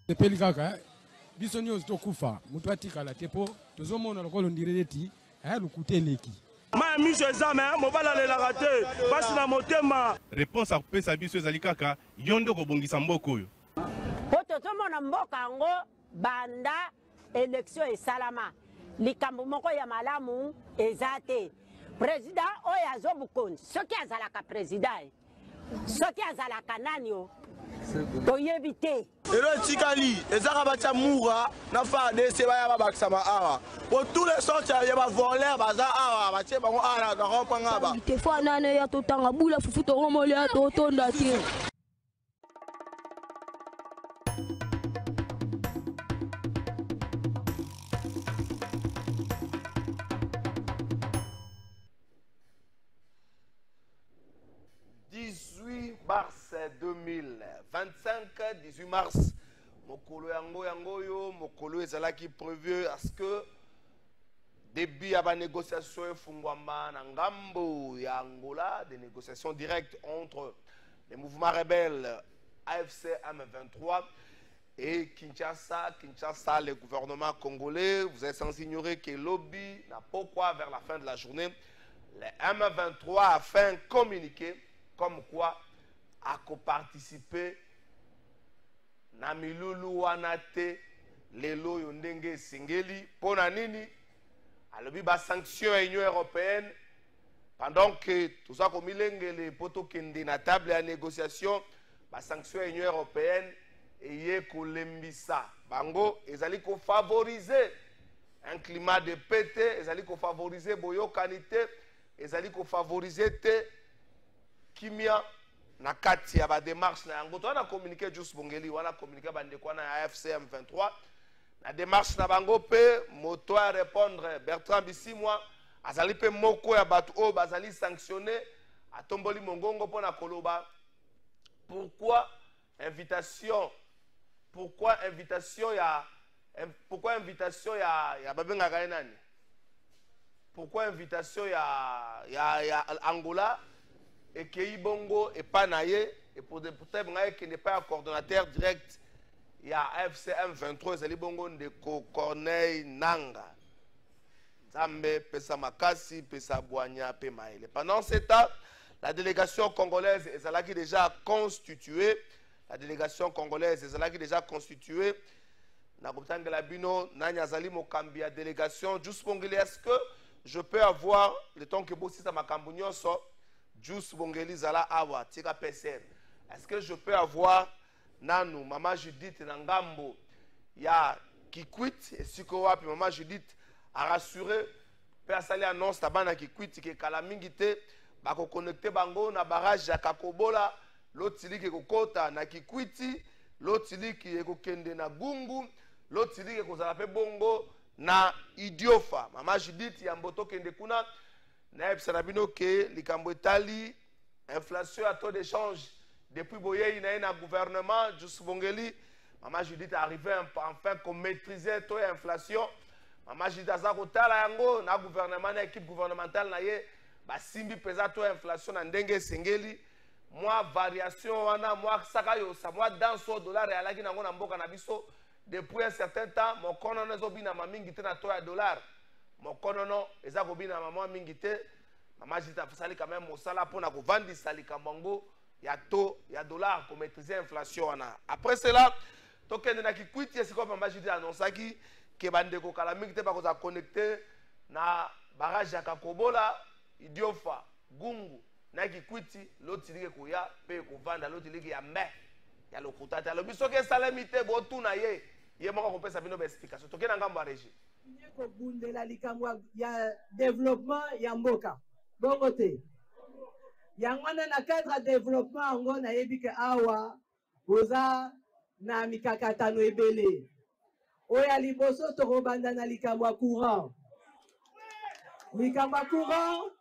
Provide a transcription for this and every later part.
Tepeli kaka biso nyonso tokufa mutu atikala tepo tozomona lokolo ndireti lukuteleki ma miso ezame mobala lelaka te pasi na motema. Réponse akopesa biso ezali kaka yo nde kobongisa mboka oyo po tozomona mboka yango banda élection esalama likambo moko ya malamu eza te. Président oyo azobukonzi soki azalaka président soki azalaka nani o toyebi te. Elo tikali ezaka batia mura na FARDC baya babakisa ba awa pour tous les sortes ya ba voler baza awa batie bango ala na rompanga ba te fa nane ya totanga bula fufu to romole ya totonda te. Mars 2025, 18 mars, mokolo yango yo, mokolo ezalaki prévu à ce que début à la négociation fungwamba na ngambo ya Angola, des négociations directes entre les mouvements rebelles AFC M23 et Kinshasa, le gouvernement congolais. Vous êtes sans ignorer que lobby n'a pas quoi vers la fin de la journée. Les M23 a fait un communiqué comme quoi à co-participer na milulu wana te lelo yondenge singeli pona nini alobi ba sanction à l'Union européenne pendant que tout ça comme milengele poto kende na table ya négociation ba sanction à l'Union européenne eye kolembisa bango ezali ko favoriser un climat de paix te ezali ko favoriser boyokanité ezali ko favoriser te kimia na kati ya ba démarche na yango to na communiquer juste bongeli wana communiquer bande kwa na AFC M23 na démarche na bango pe moto à répondre Bertrand Bisimwa azali pe moko ya batu o bazali sanctionné atomboli mongongo pona koloba pourquoi invitation ya babenga nani pourquoi invitation ya Angola et que Bongo et Panaye et pour peut-être qu'il n'est pas un coordonnateur direct il y a AFC M23 Zali Bongo Ndeko Corneille Nanga Zambe Pesa Makasi Pesa Boanya Pemaele. Pendant ce temps la délégation congolaise est déjà constituée. La délégation congolaise est déjà constituée. Nakutangela Bino Nanya Zali Mokambia délégation juste Bongeli. Est-ce que je peux avoir le temps que Bossi Samakambunyo sort Jus Bongeli Zala Awa, Tika PCR. Est-ce que je peux avoir Nanou, Maman Judith Nangambo, ya Kikwit, et Sikowa, puis Maman Judith a rassuré, Père Sali annonce Tabana Kikwit, qui est Kalamingite, Bako connecté Bango, na barrage ya Kakobola, l'autre qui est Kokota, na Kikwiti, l'autre qui est Kokende na Gungu, l'autre qui est Kozalape Bongo, na Idiofa. Maman Judith, Yamboto Kende Kuna, Naeb Sarabino ke likambo etali inflation à taux d'échange depuis boye ina na gouvernement juste Bongeli Maman Judith arrivé enfin qu'on maîtriser taux d'inflation Maman Judith azako tala yango na gouvernement na équipe gouvernementale na ye ba simbi pesa taux d'inflation na ndenge sengeli moi variation wana moi saka yo sa moi dans so dollar ya laki nango na mboka na biso depuis un certain temps mon kono zobi na mamingi te na taux ya dollar. Mon konono, eza kobina maman mingite, maman jita fasali quand même au sala pour na vendre sali kambango, ya taux, ya dollar pour maîtriser l'inflation. Après cela, token na kikwiti c'est comme maman jita annonçaki que bande ko kala mingite ba ko za connecter na barrage ya Kakobola, Idiofa, Gungu, na kikwiti l'autre ko ya pe ko vendre l'autre ya mbe. Ya lokutata lo biso ke salamité bo tuna ye. Ye moko ko pesa bino ba explication. Token ngamba régie. Ko bundela likamwa ya développement ya mboka bongo te yango na cadre développement ngo na yebike awa oza na mikakatano ebele. Oya liboso tokobanda na likambo ya courant. Likambo ya courant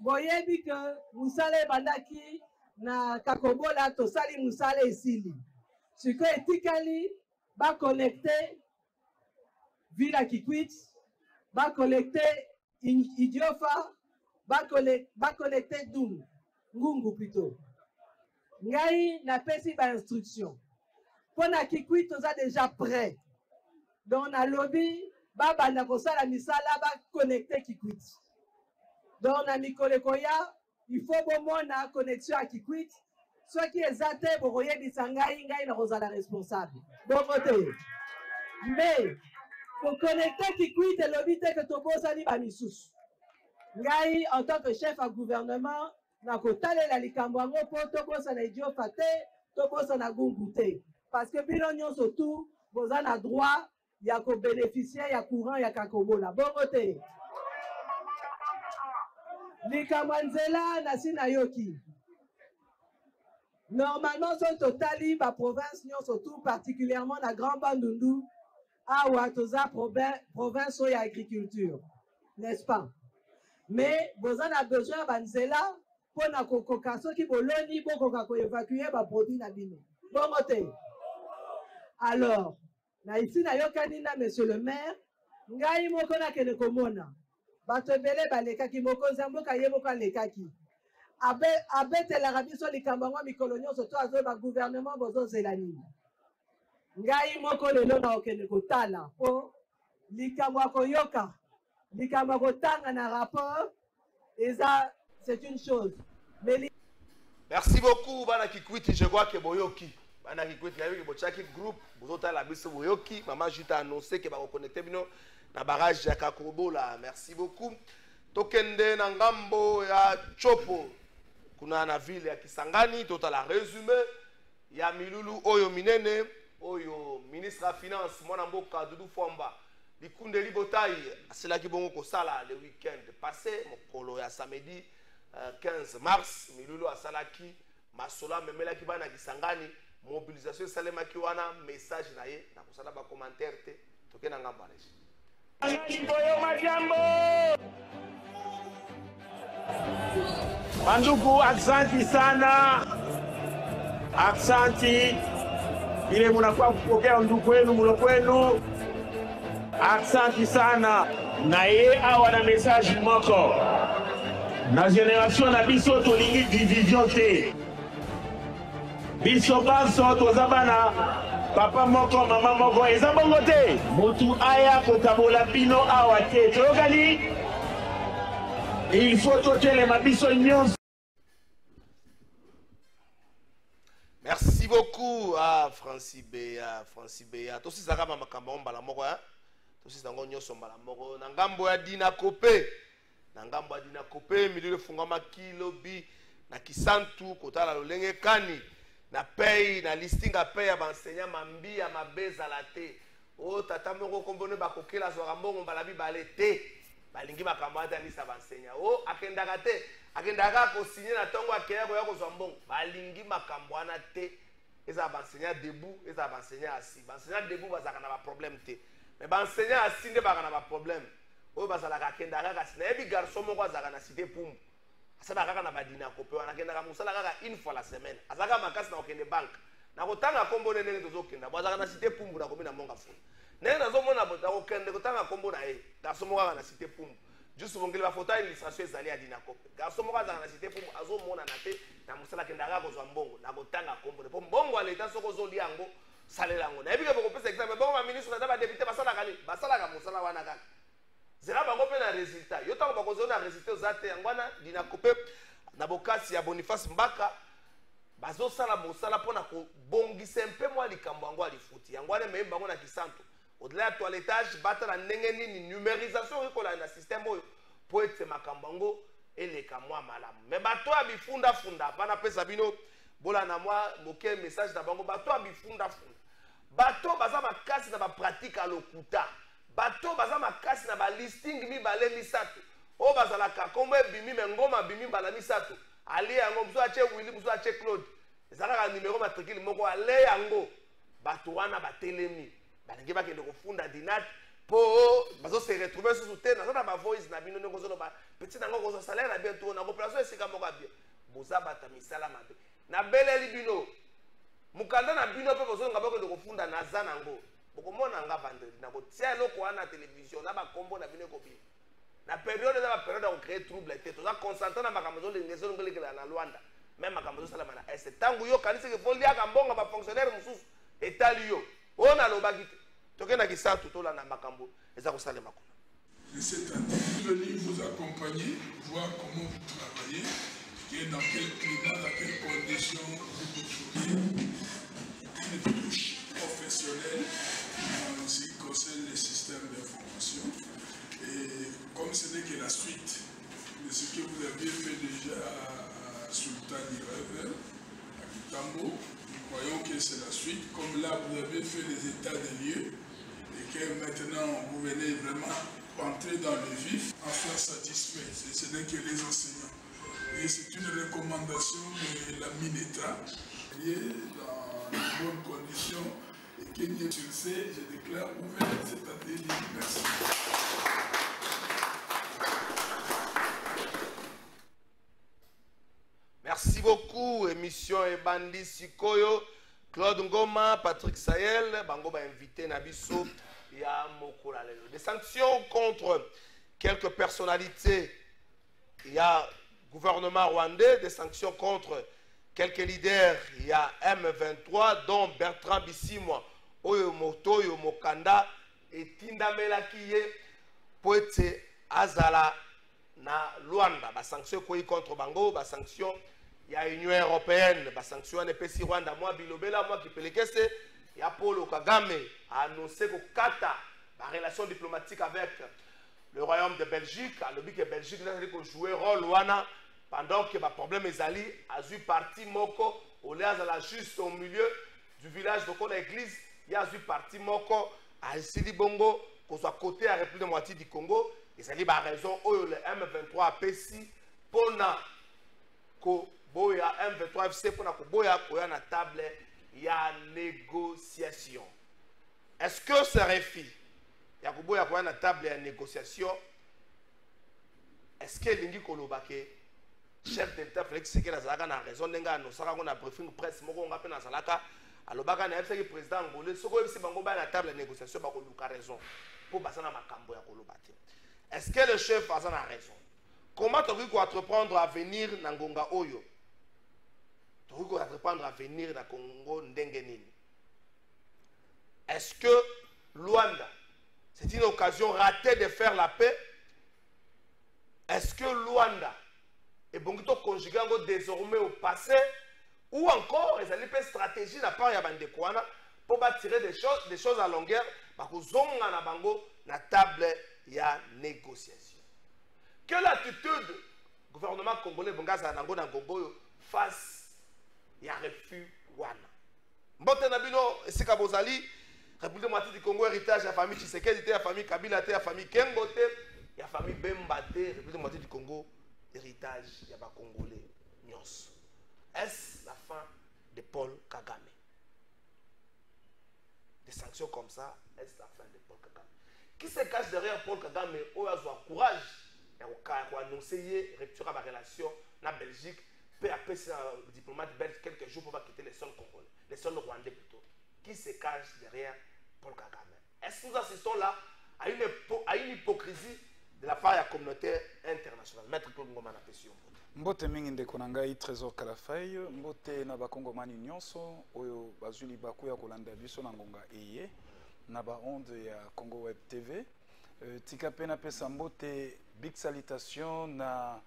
boyebi ke musala ebandaki na kakobola tosali musala esili. Siko etikali ba connecter Villa Kikwit, ba connecter Idiofa, ba connecter Dum, Ngungu plutôt. Ngai na pesi ba instruction. Pour na Kikwit toza déjà prêt. Donc na lobby ba banda kosala misala ba connecter Kikwit. Donc na mikole koya il faut bomona connexion à Kikwit. Soit qui est zate boye bisangai ngai na kozala responsable. Bon côté. Mais pour connecter Kikwit et lobby te que tobosa ni ba misusu. Ngai en tant que chef à gouvernement na kotalela likambo ngo po tobosa na Idiofa te, tobosa na Ngungu te. Parce que bino nyonso tout boza na droit ya ko bénéficier ya courant ya kakobola. Bon côté. Likambo nzela na sina yoki. Normalement, sont totali la province, surtout particulièrement la Grande Bandundu, à Ouatoza, province de l'agriculture, n'est-ce pas? Mais vous en avez besoin d'Anzela pour la cococasso qui boloni pour évacuer les produits nabino. Bon côté. Alors, na ici na yokanina, monsieur le maire, ngai moko na kene komona. Bato bele baleka ki moko zamboka yeboka lekaki. Abete la rabiso likambangwa mikolonyo soto azo ba gouvernement bozo zelani. Ngai moko lelo na okene kotala po likambwa koyoka likambwa kotanga na rapport et ça c'est une chose. Mais merci beaucoup bana Kikwit, je vois que boyoki bana Kikwit na yoki bochaki group bozota la biso boyoki maman juste annoncé que ba reconnecter bino na barrage ya Kakobola. Merci beaucoup. Tokende na ngambo ya Chopo kuna na ville ya Kisangani totala résumé ya milulu oyo minene oyo ministre ya finance mwana mboka Dudu Fwamba likunde libotai aselaki bongo kosala le week-end passé mokolo ya samedi 15 mars milulu asalaki masola memelaki bana Kisangani mobilisation salemaki wana message na ye na kosala ba commentaire te tokena ngamba reji Mandugu, aksanti sana, aksanti ile munakuwa kupokea ndugu wenu mulo kwenu, aksanti sana. Na ye awa na message moko na generation na biso tolingi division te, biso banso tozabana papa moko mama moko eza bongo te, mutu aya kokabola bino awa te toyokani. Il faut toquer mabiso nyonso. Merci beaucoup à Francis Béa. Tosi zakama makambo mbala moko hein. Tosi zango nyonso mbala moko. Na ngambo ya Dina Kopé. Na ngambo ya Dina Kopé milile fungama kilobi na kisantu kotala lolenge kani. Na pay na listinga pay ya enseignant mambi ya mabeza la te. O tata moko kombone bakokela zo rambongo mbala bi balé te. Balingi makambo atalisa bansenya o akendaka te akendaka ko signer na tongo akeya ko yako zambongo balingi makambo ana te eza bansenya debout eza bansenya assis bansenya debout bazaka na ba problème te mais bansenya assis nde baka na ba problème o bazala ka kendaka ka sina ebi garçon moko azaka na cité pumbu asaba kaka na badina ko pe wana kendaka musala kaka une fois la semaine azaka makasi na okende banque na kotanga kombo nene tozokenda bazaka na cité pumbu na komina monga funa nene nazomona bota okende kotanga kombo na ye garçon moko na cité pumbu juste bongeli ba photo illustration ezali adina kope garçon moko azaka na cité pumbu azomona na te na musala kendaka kozwa mbongo na kotanga kombo ne po mbongo aleta soko zoli yango salela yango na ebike bokopesa examen bongo ba ministre na ba député basalaka ni basalaka musala wana kaka zela bango pe na résultat yo tango bakozona résultat ozate yangwana dina kope na bokasi ya Boniface Mbaka bazosala mosala pona ko bongisa mpe mwa likambo yango alifuti yangwana meyemba ngo na kisanto au-delà ya toilettage batala ndenge nini numérisation ekola na système oyo po ete makambo yango eleka mwa malamu mais bato ya bifunda funda bana pesa bino bola na mwa moke message na bango bato ya bifunda funda bato baza makasi na ba pratique à lokuta bato baza makasi na ba listing mibale misato o bazala ka kombo bimi mengoma bimi bala misato ali yango mzo ache Willy mzo ache Claude ezalaka numéro matricule moko ale yango bato wana batelemi balingi bakende kofunda dinat po bazo se retrouver sous te na zona ba voice na bino ndeko zolo ba petit nango ko salaire na bientôt na population esika moko bien boza bata misala mabe na beleli bino mukanda na bino pe bozo ngaba ko kofunda na za nango bokomona nga vendredi na ko tia loko wana télévision na ba kombo na bino ko bi na période za ba période de créer trouble te to za concentrer na makambo zo lengezo ngolekela na Luanda même makambo zo sala mana est tangu yo kanisi ke folia ka mbonga ba fonctionnaire mususu etali yo ona lobaki tokena kisatu tola na makambo eza ko sala makona. Cette année, venir vous accompagner, voir comment vous travaillez, et dans quel climat, dans quelles conditions vous trouvez une touche professionnelle en ce qui concerne les systèmes d'information. Et comme ce n'est que la suite de ce que vous avez fait déjà à Sultan Irevel, à Kitambo, nous croyons que c'est la suite. Comme là, vous avez fait les états des lieux et que maintenant, vous venez vraiment entrer dans le vif, en faire satisfait. Ce n'est que les enseignants. Et c'est une recommandation de la MINETA, qui est dans de bonnes conditions et qui est sur ce, je déclare ouvert cette année. Merci. Merci beaucoup, émission Ebandi Sikoyo, Claude Ngoma, Patrick Sayel, Bango va inviter Nabiso. Il y a des sanctions contre quelques personnalités. Il y a le gouvernement rwandais, des sanctions contre quelques leaders. Il y a M23, dont Bertrand Bisimwa, Oyo Moto, Oyo Mokanda, et Tindamela Kiye, Poete Azala na Luanda. Des sanctions contre Bango, des sanctions. Il y a l'Union européenne, des sanctions NPC Rwanda, moi Bilobela, moi qui Pelekese. Il y a Paul Kagame a annoncé que Kata, la relation diplomatique avec le royaume de Belgique, a lobby que Belgique a joué rôle pendant que le problème est allé, a eu parti Moko, au lieu de juste au milieu du village de l'église, il y a eu parti Moko, à Sidi Bongo, qu'on soit côté à la République démocratique du Congo, et c'est la raison où le M23 a péci pour boya M23 FC pour boya na table. Il y a négociation. Est-ce que ce réfi, il y a une table de négociation, est-ce que l'Ingi Kolobake, chef d'État Félix Tshisekedi a raison de a briefing presse, on a fait Salaka, alors le président angolais, ce que c'est la table de négociation, il a raison pour passer dans ma cambo ya Kolobate. Est-ce que le chef a raison? Comment tu veux entreprendre à venir dans Ngonga Oyo? Tu veux entreprendre à venir dans Congo Ndengenini? Est-ce que Luanda, c'est une occasion ratée de faire la paix? Est-ce que Luanda est bon conjugué désormais au passé? Ou encore, ils ont une stratégie de la part de Bandekouana pour tirer des choses à longueur, parce que zonga na bango na table ya négociation. Que l'attitude du gouvernement congolais Bongaza Nango Nangoboyo face ya refus wana. Mbote na bino esika bozali République démocratique du Congo héritage ya famille Tshisekedi te ya famille Kabila te ya famille Kengo te ya famille Bemba te République démocratique du Congo héritage ya ba Congolais nyos. Est-ce la fin de Paul Kagame? Des sanctions comme ça, est-ce la fin de Paul Kagame? Qui se cache derrière Paul Kagame? Oyo azwa courage pour annoncer rupture à la relation na Belgique. Peu à peu, c'est un diplomate belge quelques jours pour pas quitter les sols congolais, les sols rwandais plutôt. Qui se cache derrière Paul Kagame? Est-ce que nous assistons là à une hypocrisie de la part de la communauté internationale? Maître Claude Ngoma na question. Mbote mingi ndeko na ngai Trésor Kalafai, mbote na bakongomani nyonso oyo bazuli bakuya kolanda biso na ngonga eye na ba onde ya Congo Web TV. Tika pena pesa mbote big salutation na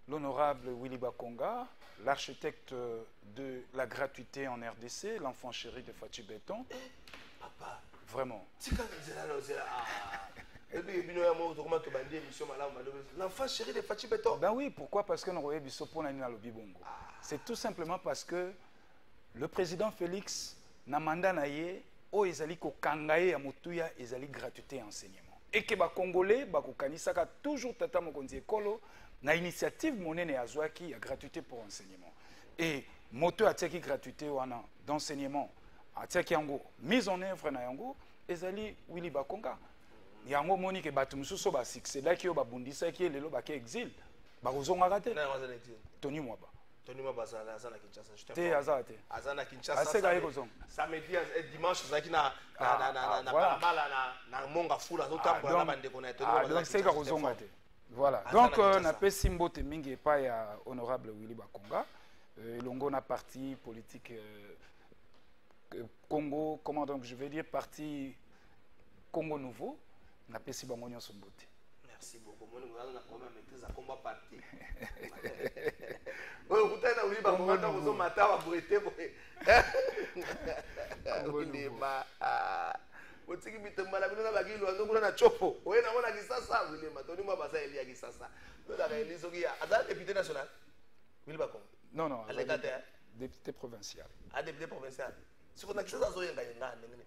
l'honorable Willy Bakonga, l'architecte de la gratuité en RDC, l'enfant chéri de Fachi Béton. Papa. Vraiment. L'enfant chéri de Fachi Béton. Ben oui, pourquoi? Parce que nous avons biso pour nani na lobi bongo. C'est tout simplement parce que le président Félix na mandat na ye o ezali ko kangaye ya motuya ezali gratuité enseignement. Et que ba Congolais ba ko kanisaka toujours tata mokonzi ekolo na initiative monene ya zwaki ya gratuité pour enseignement. Et moto atiaki gratuité wana d'enseignement atiaki yango mise en œuvre na yango ezali Willy Bakonga yango moni ke bato mosusu basuccédaki oyo babundisaki lelo bake exil bakozongaka te Tony Mwaba te aza te azana Kinshasa aseka ye kozonga samedi dimanche azalaki na balabala na monga fula azotambola na bandeko na donc seka kozonga te voilà donc napesi mbote mingi epai ya honorable Willy Bakonga elongo na parti politique Congo, comment donc je vais dire parti Congo Nouveau napesi bango nyonso mbote. Merci beaucoup. Moi nous allons quand même maîtrise à combat parti. Oh putain na Willy Bakonga na kozo mata wa brete boy. Willy ba otiki bitembala bino na bagilo ndongula na chopo. Oye na mona kisasa Willy Matoni mwa basa elia kisasa. Ndo la réaliser qui a azal député national. Willy Bakonga. Non non, député provincial. Ah député provincial. Si on a kisasa zo yenga yenga ndengene.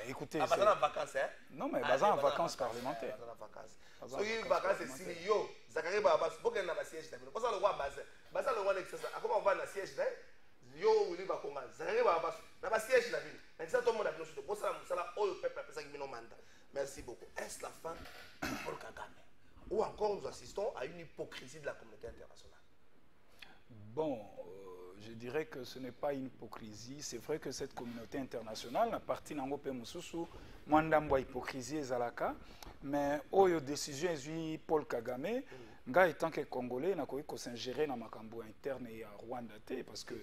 Écoutez, en vacances, hein? Non, mais en vacances parlementaires. En vacances, c'est yo. Zakari Babas, faut qu'elle n'a pas siège. Pour ça, le roi Bazin. Bazin, le roi d'excès. Comment on va dans siège? Yo, Willy Bakonga. Zakari Babas, n'a pas siège la ville. Mais ça, tout le monde a bien chuté. Pour ça, ça, oh, le peuple, ça qui me demande. Merci beaucoup. Est-ce la fin pour Kagame? Ou encore, nous assistons à une hypocrisie de la communauté internationale? Bon. Je dirais que ce n'est pas une hypocrisie. C'est vrai que cette communauté internationale, la partie Nangope Moussousou, Mwandambo hypocrisie et Zalaka, mais oyo décision est Paul Kagame, nga étant que Congolais, n'a pas s'ingérer dans ma cambo interne et à Rwanda parce que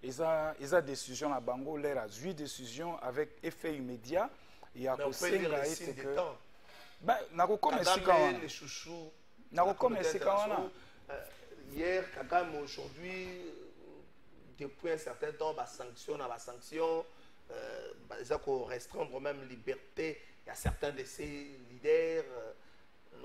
ils ont décision à Bango, l'air a eu décision avec effet immédiat. Il y a aussi que ben n'a pas comme les chouchous, n'a pas comme hier, Kagame aujourd'hui, depuis un certain temps, sanction, ils ont restreindre même liberté. Il y a certains de ces leaders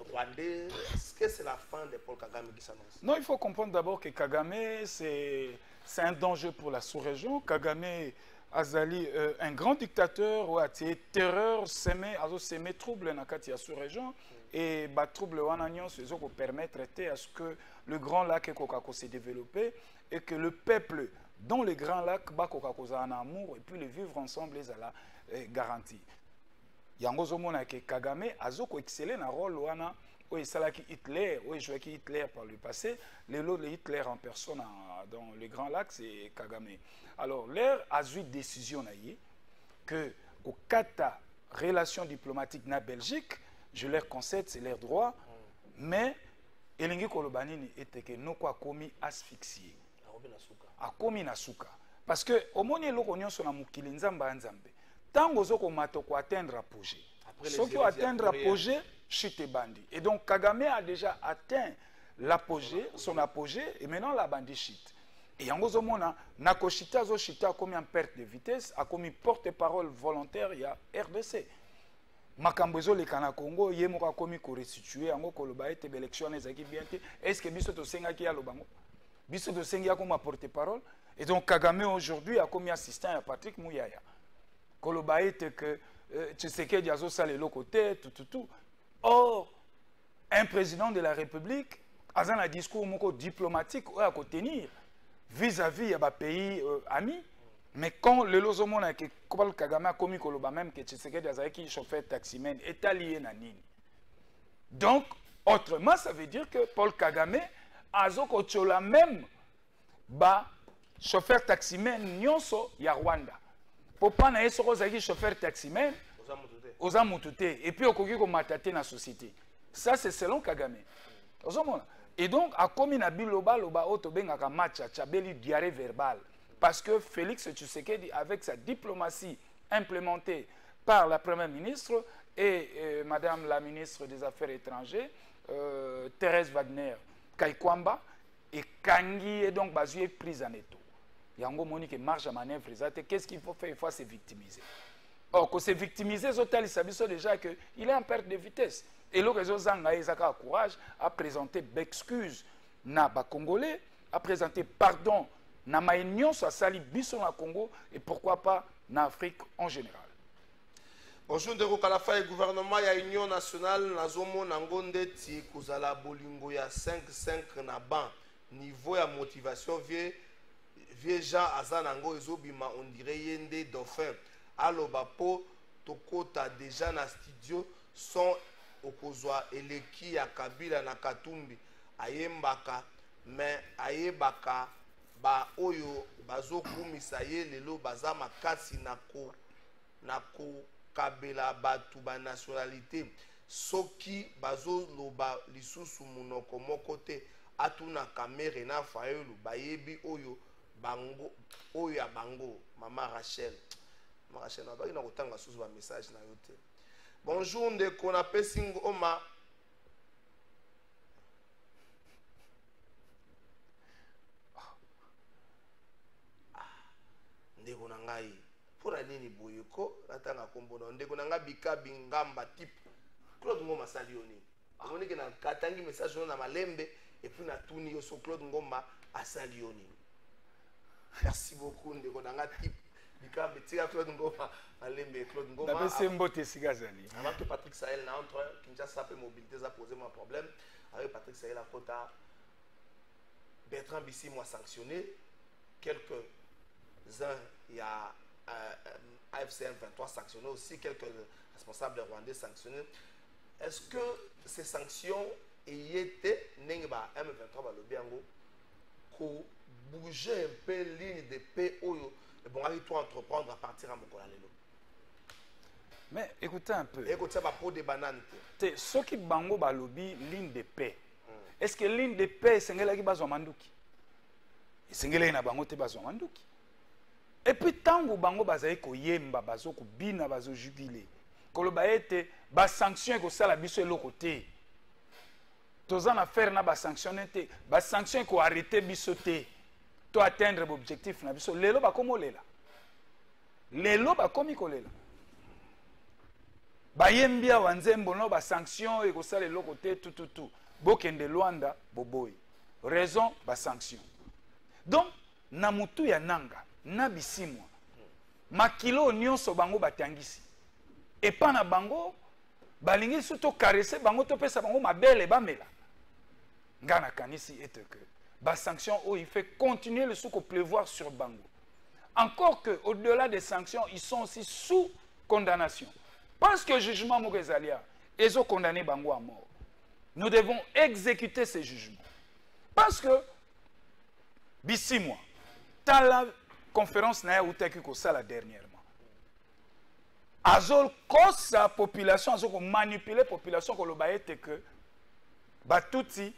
rwandais. Est-ce que c'est la fin de Paul Kagame qui s'annonce? Non, il faut comprendre d'abord que Kagame, c'est un danger pour la sous-région. Kagame Azali, un grand dictateur, ou a terreur, s'aimer trouble dans la sous-région. Et les troubles permettent à ce que le Grand Lac se développe et que le peuple dans le Grand Lac a un amour et puis le vivre ensemble les ala garantie. Yango zomona que Kagame azoko excellé dans rôle wana o esalaki Hitler, o joué Hitler par le passé, le Hitler en personne dans le Grand Lac c'est Kagame. Alors l'air a eu décision que au kata relation diplomatique na Belgique, je leur concède, c'est leur droit, mais elingi kolobanini était que nous quoi commis asphyxié. A commis nasuka. Parce que au moins les locaux nyonso na mukili nzamba nzambe. Tango zoko mato ko atteindre apogée. Ceux qui atteindre apogée, chute bandi. Et donc Kagame a déjà atteint l'apogée, son apogée, et maintenant la bandi chute. Et yango zomona nako chita zo chita comme en perte de vitesse, a commis porte-parole volontaire il y a RDC. Makambezo le kana Congo ye moka komi ko restituer yango koloba ete élection ezaki bien te est-ce que biso to senga ki ya lobango biso to senga ko ma porte-parole et donc Kagame aujourd'hui a commis assistant à Patrick Mouyaya koloba ete que Tshisekedi azo sale le côté tout or un président de la République a un discours moko diplomatique à tenir vis-à-vis ya ba pays amis. Mais quand le lozomon a que Paul Kagame a commis koloba même que Tshisekedi azaki chauffeur taximène est allié na nini. Donc autrement ça veut dire que Paul Kagame azoko chola même ba chauffeur taximène nyonso ya Rwanda. Pour pas na esoko zaki chauffeur taximène oza mutute et puis okoki ko matate na société. Ça c'est selon Kagame. Ozomona. Et donc a commis na biloba loba oto bengaka matcha chabeli diarrhée verbale. Parce que Félix Tshisekedi, avec sa diplomatie implémentée par la Première ministre et Madame la ministre des Affaires étrangères, Thérèse Wagner Kaikwamba, et Kangi est donc basé prise en étau. Yango Monique marge à manœuvre, qu'est-ce qu'il faut faire? Il faut se victimiser. Or, quand se victimiser, il s'abisso déjà qu'il est en perte de vitesse. Et le réseau Zanga a courage à présenter d'excuses na ba Congolais, à présenter pardon na maïnion soit sali biso na Congo et pourquoi pas na Afrique en général. Bonjour de Kalafa et gouvernement ya Union nationale na zomo na ngonde ti kozala bolingo ya 5-5 na ban niveau ya motivation vieux Jean Azanango ezobima on dirait yende dauphin aloba po tokota déjà na studio son okozwa eleki ya Kabila na Katumbi ayembaka mais ayebaka ba oyo bazokumisa ye lelo baza makasi na ko kabela batu ba nationalité soki bazoloba lisusu munoko moko te atuna kamere na fayelu bayebi oyo bango oyo ya bango mama Rachel na baki na kotanga susu ba message na yo te. Bonjour ndeko na pesing oma ndeko na ngai pona nini boyeko natanga kombo na ndeko na ngai bikabi ngamba type Claude Ngoma sali yo nini omoni ke na katangi message na malembe et puis na tuni yo so Claude Ngoma asali yo nini. Merci beaucoup ndeko na ngai type bikabi tika Claude Ngoma malembe Claude Ngoma d'abord mbote sigazali avant que Patrick Sahel na entre Kinshasa pe mobilité ça poser mon problème avec Patrick Sahel à Kota Bertrand Bisimwa sanctionné quelques-uns il y a AFCM 23 sanctionné aussi quelques responsables rwandais sanctionnés. Est-ce que ces sanctions y étaient Nengba M23 Balobiango pour bouger un peu ligne de paix oyo et bon avec toi entreprendre à partir à Mokola lelo. Mais écoutez un peu. Écoutez pas pour des bananes. C'est ce qui bango balobi ligne de paix. Est-ce que ligne de paix c'est ngela ki bazwa manduki? C'est ngela na bango te bazwa manduki. Et puis tango bango bazaye ko yemba bazo ko bina bazo jubiler. Koloba ete ba sanction ko sala biso eloko te. Tozan affaire na ba sanctionner te, ba sanction ko arrêter biso te. To atteindre l'objectif na biso lelo ba komo lela. Lelo ba komi kolela. Bayembia wanzembo no ba sanction e ko sala eloko te tout. Bokende Luanda boboy. Raison ba sanction. Donc na mutu ya nanga na bisimwa makilo nyonso bango batangisi et pas na bango balingi surtout caresser bango to pesa bango mabele bamela ngana kanisi ete que ba sanction où il fait continuer le souk au pleuvoir sur bango encore que au-delà des sanctions ils sont aussi sous condamnation parce que jugement Mogezalia ils ont condamné bango à mort. Nous devons exécuter ces jugements parce que bisimwa tala conférence na utaki ko sala dernièrement azol kosa population azoko manipuler population ko loba ete que batuti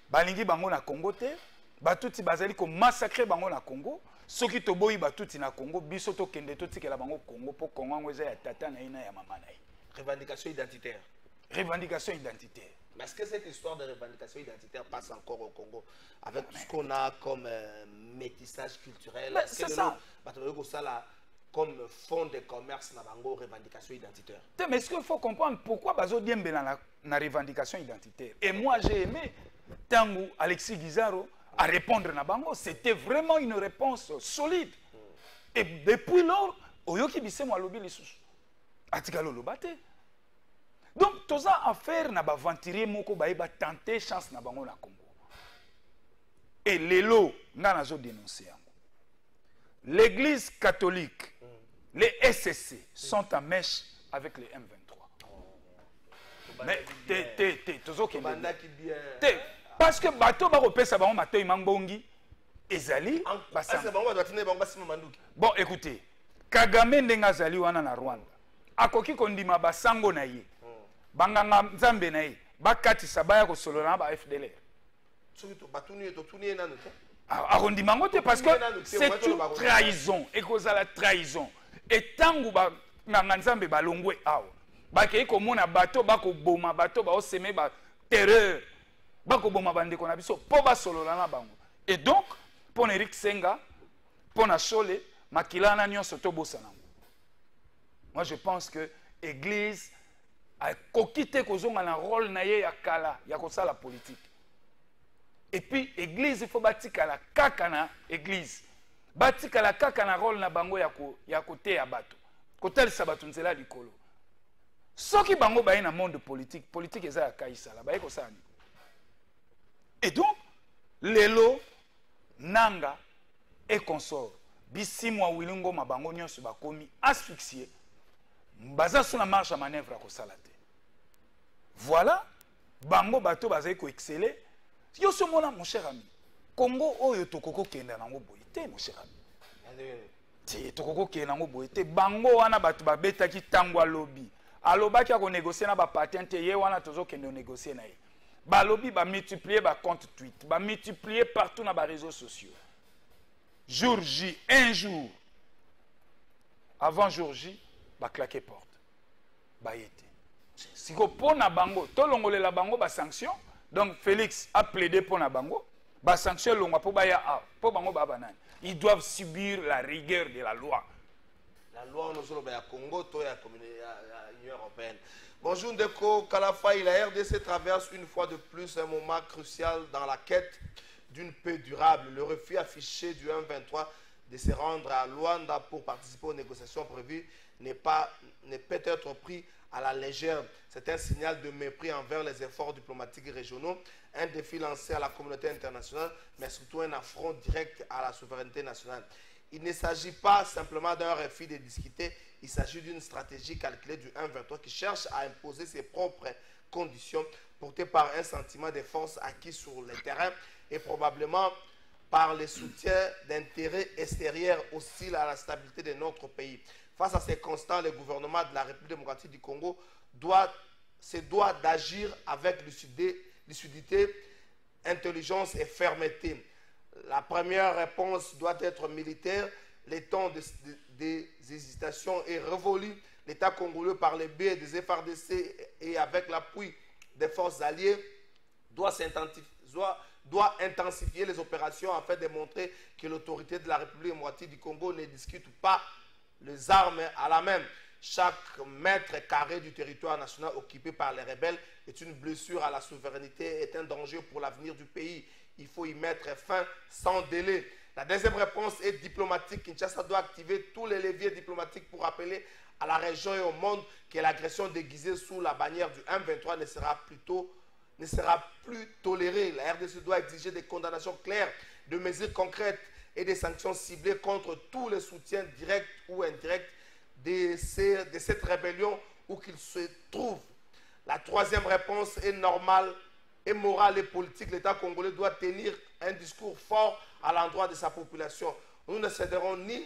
balingi bango na Congo te batuti bazali ko massacrer bango na Congo soki toboyi batuti na Congo biso to kende to tikela bango Congo po Congo ngweza ya tata na ina ya mama na revendication identitaire. Revendication identitaire. Mais est-ce que cette histoire de revendication identitaire passe encore au Congo avec tout ce qu'on a comme métissage culturel? C'est ça. Comme fonds de commerce na bango revendication identitaire. Mais est-ce qu'il faut comprendre pourquoi bazo diembe na revendication identitaire? Et moi j'ai aimé tango Alexis Guizaro à répondre na bango, c'était vraiment une réponse solide. Et depuis lors, oyoki bisemo alobi lisusu. Atikalo lobate. Donc, tout ça affaire n'a pas ventilé moko ba tenter chance na bango na Congo. Et les lots n'a pas dénoncé. L'Église catholique, les SSC sont en mèche avec les M23. Mais parce que bateau ba repesa bango matoi mangbongi ezali bon écoutez, Kagame ndenga zali wana na Rwanda. Akoki kondima basango na ye. Banganga nzambe na ye bakatisa baya ko solo na ba FDLR arrondiment ngote parce que c'est une trahison et cause la trahison et tangu ba nganga nzambe balongwe awo bakei ko mona bato bako boma bato ba oseme ba terreur bako boma bande ko na biso po ba solo na bango et donc pour Eric Senga pour na Chole makilana nyonso to bosana. Moi je pense que église a kokite kozonga na rôle na ye ya kala ya kosala politique. Et puis église il faut batika la kaka na église. Batika la kaka na rôle na bango ya kote ya bato. Kotel sabatu nzela likolo. Soki bango ba na monde politique eza ya kaisa la ba ko sani. Et donc lelo nanga et consort bisimwa wilingo mabango nyonso bakomi asphyxié baza sur la marche à manœuvre ko salate voilà bango bato bazali ko exceller yo so mona mon cher ami Congo oyo tokoko kenda nango boyite mon cher ami ti tokoko kenda nango boyite bango wana bato babetaki tango alobi alobaki ko négocier na ba patente ye wana tozo kende négocier na ye balobi ba multiplier ba compte tweet ba multiplier partout na ba réseaux sociaux jour J un jour avant jour J ba claquer porte ba yete siko pona bango to longolela bango ba sanction donc Félix a plaidé pour na bango ba sanction longa po ba ya po bango ba banani ils doivent subir la rigueur de la loi. La loi nous sommes à Congo to ya l'Union européenne. Bonjour Ndeko Kalafay, la RDC traverse une fois de plus un moment crucial dans la quête d'une paix durable. Le refus affiché du 1-23 de se rendre à Luanda pour participer aux négociations prévues ne peut être pris à la légère. C'est un signal de mépris envers les efforts diplomatiques régionaux, un défi lancé à la communauté internationale, mais surtout un affront direct à la souveraineté nationale. Il ne s'agit pas simplement d'un refus de discuter, il s'agit d'une stratégie calculée du 1-23 qui cherche à imposer ses propres conditions, portées par un sentiment de force acquis sur le terrain et probablement par le soutien d'intérêts extérieurs hostiles à la stabilité de notre pays. Face à ces constants, le gouvernement de la République démocratique du Congo se doit d'agir avec lucidité, intelligence et fermeté. La première réponse doit être militaire. Le temps des hésitations est révolu. L'État congolais, par le biais des FARDC et avec l'appui des forces alliées, doit intensifier les opérations afin de montrer que l'autorité de la République démocratique du Congo ne discute pas les armes à la main. Chaque mètre carré du territoire national occupé par les rebelles est une blessure à la souveraineté, est un danger pour l'avenir du pays. Il faut y mettre fin sans délai. La deuxième réponse est diplomatique. Kinshasa doit activer tous les leviers diplomatiques pour rappeler à la région et au monde que l'agression déguisée sous la bannière du 1-23 ne sera plus tolérée. La RDC doit exiger des condamnations claires, de mesures concrètes et des sanctions ciblées contre tous les soutiens directs ou indirects de cette rébellion où qu'il se trouve. La troisième réponse est normale, et morale et politique. L'État congolais doit tenir un discours fort à l'endroit de sa population. Nous ne céderons ni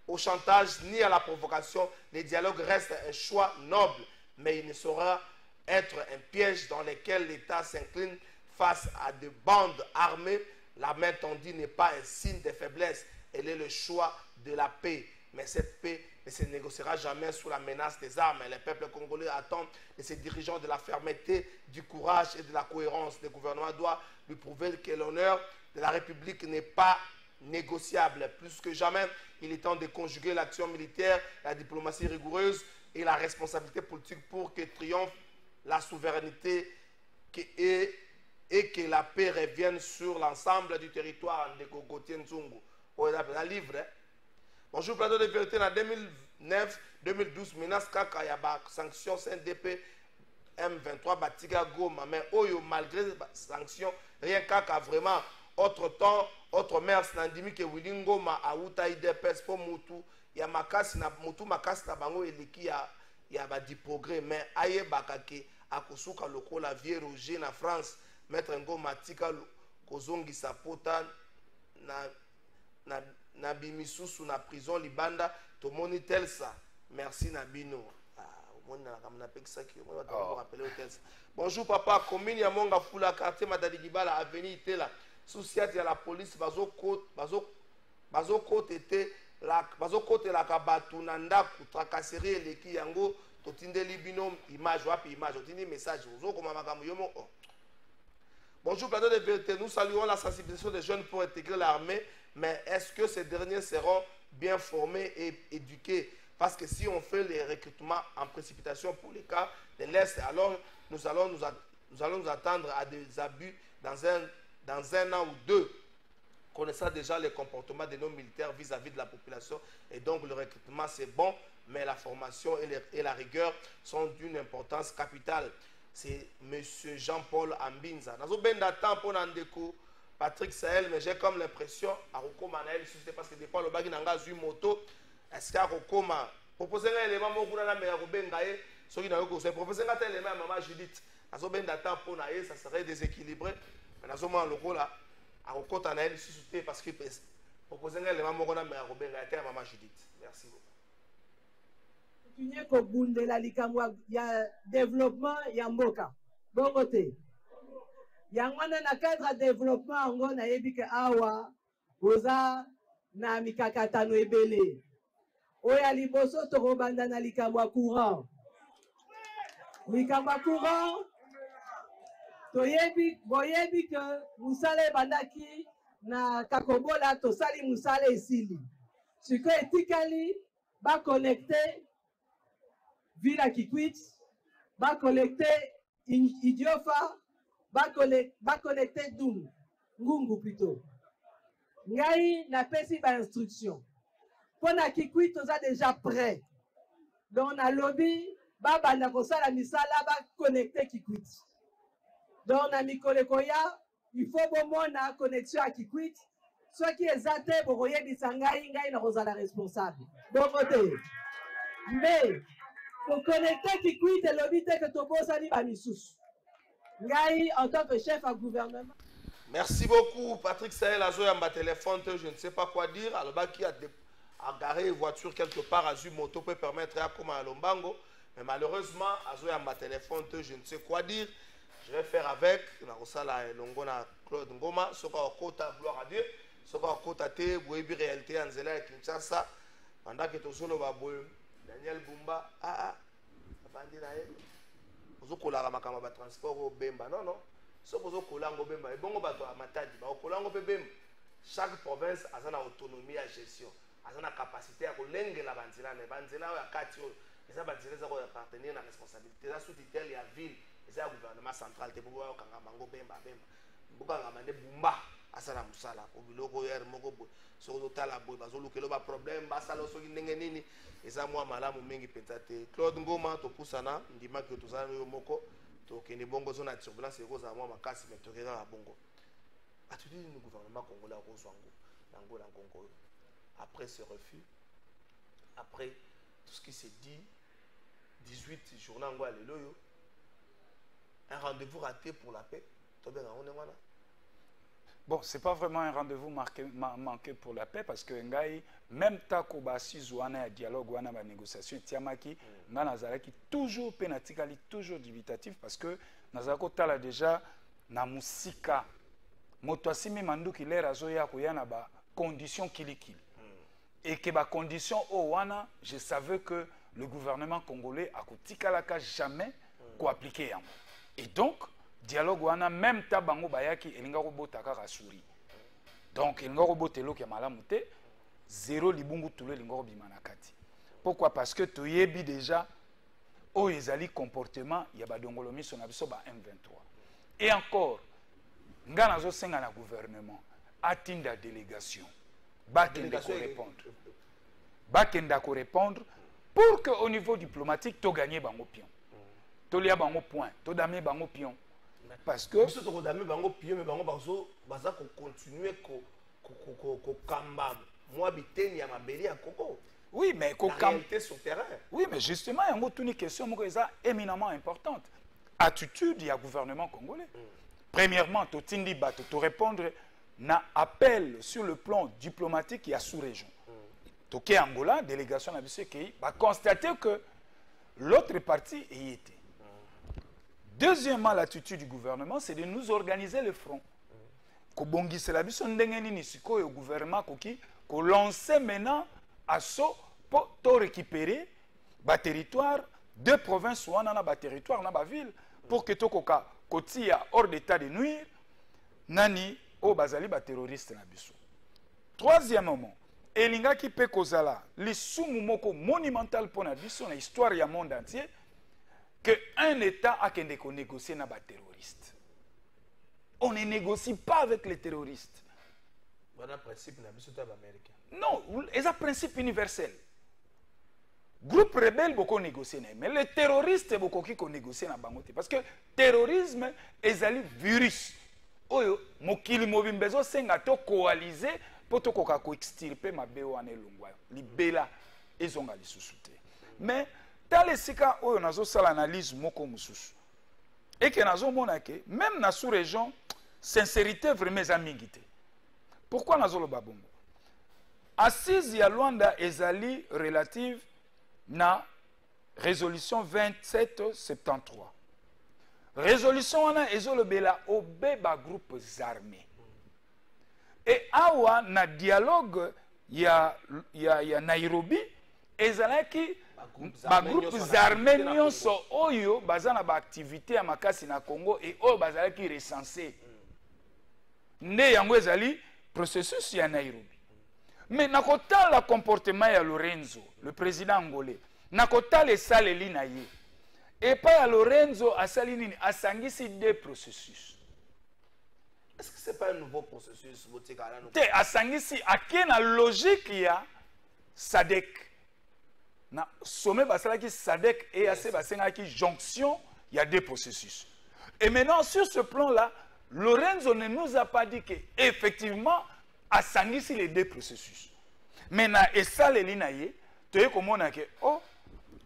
au chantage ni à la provocation. Le dialogue reste un choix noble, mais il ne saura être un piège dans lequel l'État s'incline face à des bandes armées. La main tendue n'est pas un signe de faiblesse, elle est le choix de la paix. Mais cette paix ne se négociera jamais sous la menace des armes. Les peuples congolais attendent de ses dirigeants de la fermeté, du courage et de la cohérence. Le gouvernement doit lui prouver que l'honneur de la République n'est pas négociable. Plus que jamais, il est temps de conjuguer l'action militaire, la diplomatie rigoureuse et la responsabilité politique pour que triomphe la souveraineté et que la paix revienne sur l'ensemble du territoire de Gogotier Nzungu. La livre. Bonjour, plateau de vérité. En 2009-2012, menace kaka ya ba sanction CNDP M23 Batiga Goma. Mais oyo, malgré les sanctions, rien kaka vraiment. Autre temps, autre mère, Nandimi ke Wilingo ma auta IDPS pour Moutou. Ya makasi na Moutou makasi na bango eliki ya ba di progrès. Mais aye bakake akosuka loko la vie Roger na France. Maître Ngo Matika Kozongi Sapota na bimisusu na prison libanda tomoni telsa merci Nabino bonjour papa commune ya Monga Fula quartier Madadi Gibala avenue Itela souciate ya la police bazo kote la kabatu na ndaku tracasserie eleki yango totindeli bino image wapi image otindi message ozokoma makambo yomo. Bonjour, plateau de vérité. Nous saluons la sensibilisation des jeunes pour intégrer l'armée, mais est-ce que ces derniers seront bien formés et éduqués? Parce que si on fait les recrutements en précipitation pour les cas de l'Est, alors nous allons nous attendre à des abus dans un an ou deux, connaissant déjà les comportements de nos militaires vis-à-vis de la population. Et donc le recrutement c'est bon, mais la formation et la rigueur sont d'une importance capitale. C'est M. Jean-Paul Ambinza. Nazo benda temps pour Nandeko Patrick Sahel, mais j'ai comme l'impression à Rokoma Naël, parce que des fois le bagi n'a eu moto, est-ce qu'à Rokoma proposer un élément mon na mais Robengaye, ce qui n'a pas conseillé proposer un élément à maman Judith, à ce ben data pour naïe, ça serait déséquilibré, mais dans ce moment le rôle là, à Rokoma Naël suscité parce que proposer un élément mon na mais Robengaye à maman Judith. Merci beaucoup. Continuer ko bundela likamwa ya développement ya mboka. Bon côté. Yangwana na cadre développement ngo na yebi ke awa oza na mikakatano ebele. Oya liboso to robanda na likamwa courant. Likamwa courant to yebi boyebi ke musale bandaki na kakobola to sali musale esili. Siko etikali ba connecter Villa Kikwit, va collecter Idiofa, va collecter Doum, Ngungu plutôt. Ngai n'a pas si instruction. Pour na Kikwit, on a déjà prêt. Donc on a lobby, baba na kosala misala va connecter Kikwit. Donc on a Mikole Koya, il faut bon monde à connexion à Kikwit. Soit qui est zate pour royer bisangai, ngai na kosala responsable. Bon côté. Mais pour connecter Kikwit et lobby que Tobo Sani Bamisous. Ngai, en tant que chef à gouvernement. Merci beaucoup, Patrick Sahel. Azoya ma téléphone, je ne sais pas quoi dire. Alors, qui a garé une voiture quelque part, à moto peut permettre à comme à Lombango. Mais malheureusement, Azoya ma téléphone, je ne sais quoi dire. Je vais faire avec. Na Longona Claude Ngoma, Soka Okota, gloire à Dieu. Soka Okota Te, Bouébi réalité en Zela et Kinshasa. Pendant que tout solo va Daniel Bumba, bandi na ye ozokolaka makama ba transport au Bemba non soko ozokolanga au Bemba ebongo bato ya Matadi ba okolanga pe Bemba chaque province a une autonomie à gestion a une capacité à kolengela banzela ne banzela ya kati oyo eza banzela za ko appartenir na responsabilité za sous tutelle ya ville eza gouvernement central te bobo kanga bango Bemba mbuka ngamande Bumba asala musala obiloko yer moko bo so tala boy bazolukelo ba problème basala soki ndenge nini eza mwa malamu mingi penza te Claude Ngoma to pusana ndima ke tozana yo moko to kende bongo zona turbulence ko za mwa makasi mais to kera bongo atudi ni gouvernement congolais ko zwango nango na Congo après ce refus après tout ce qui s'est dit 18 journaux ngo aleloyo un rendez-vous raté pour la paix to benga on ngwana. Bon, ce n'est pas vraiment un rendez-vous manqué pour la paix parce que Ngai, même Takoba Sizouana, dialogue, Wana, négociation, Tiamaki, Nazaraki, toujours pénaticali, toujours dubitatif parce que Nazako Tala déjà, na musika, Motoasimi Mandou qui l'air à Zoya Koyana, condition kilikil. Et que ba condition au Wana, je savais que le gouvernement congolais a Kotikalaka jamais quoi appliquer. Et donc, dialogue wana même tabango bayaki elinga robota kaka suri donc elinga robotelo ki malamu te zéro libungu tulo elinga robima na kati. Pourquoi? Parce que toyebi déjà o ezali comportement ya badongolo miso na biso ba M23 et encore ngana zo senga na gouvernement atinda délégation bakenda ko répondre pour que au niveau diplomatique to gagner bango pion to lia bango point to dame bango pion. Parce que si tu as bango pied mais bango baza ko continuer ko kamba moi biteni ya mabeli ya koko. Oui, mais la réalité sur terrain. Oui, mais justement il y a une question éminemment importante. Attitude du gouvernement congolais. Premièrement, to tindi bato to répondre na appel sur le plan diplomatique et à sous-région. Toké Angola, délégation na biso qui va constater que l'autre partie y était. Deuxièmement, l'attitude du gouvernement, c'est de nous organiser le front. Kobongi c'est la biso ndengeni ni siko au gouvernement ko lancer maintenant assaut pour récupérer ba territoire deux provinces ou na ba territoire na ba ville pour que tokoka kotia hors d'état de nuire nani o bazali ba terroriste na biso. Troisièmement, elinga ki pe kozala lisumu moko monumental pour na biso na histoire ya monde entier. Qu'un État a qu'un négocier avec les terroristes. On ne négocie pas avec les terroristes. Non, c'est un principe universel. Groupe rebelle, beaucoup négocier, mais les terroristes, beaucoup qui négocient dans Bangote. Parce que le terrorisme est un virus. oyo mokili mobimba ezosenga tokoalize mpo tokoka koextirpe mabe wana elongwa libela ezonga lisusu te. Mais tala esika oyo nazosala analyse moko mosusu eke nazomona ke même na sous région sincérité vraiment eza mingi te. Pourquoi nazoloba bongo? Assise ya Luanda ezali relative na résolution 2773. Résolution wana ezolobela obeba groupes armés. Et awa na dialogue ya Nairobi ezalaki ba groupes armés nyonso oyo baza na ba activité ya makasi na Congo et oyo bazalaki recensé. Nde yango ezali processus ya Nairobi. Mais nakotala le comportement ya Lorenzo, le président angolais. Nakotala esaleli na ye. Et pas ya Lorenzo asali nini asangisi deux processus. Est-ce que c'est pas un nouveau processus? Te asangisi ake na logique ya SADC. Na sommet basalaki SADC et assez basengaki jonction, il y a deux processus. Et maintenant sur ce plan-là, Lorenzo ne nous a pas dit que effectivement asangisi les deux processus. Maintenant esaleli na ye, toye komona ke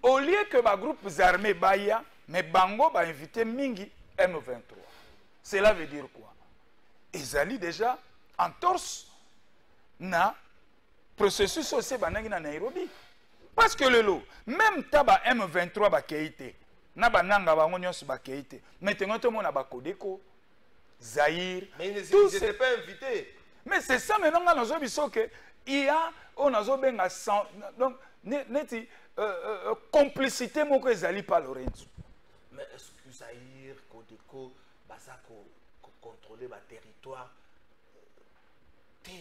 au lieu que les groupes armés baya, mais bango ba invité mingi M23. Cela veut dire quoi? Ils allaient déjà en torse na processus aussi banangi na Nairobi. Parce que le lot, même taba M23 ba keite, na bananga bango nyonso ba keite. Maintenant tout le monde a ba Kodeko, Zaïre. Mais ils n'étaient pas invités. Mais c'est ça maintenant dans nos biso que il y a on a zo benga donc neti complicité moko ezali pa Lorenzo. Mais est-ce que Zaïre, Kodeko, baza contrôler ba territoire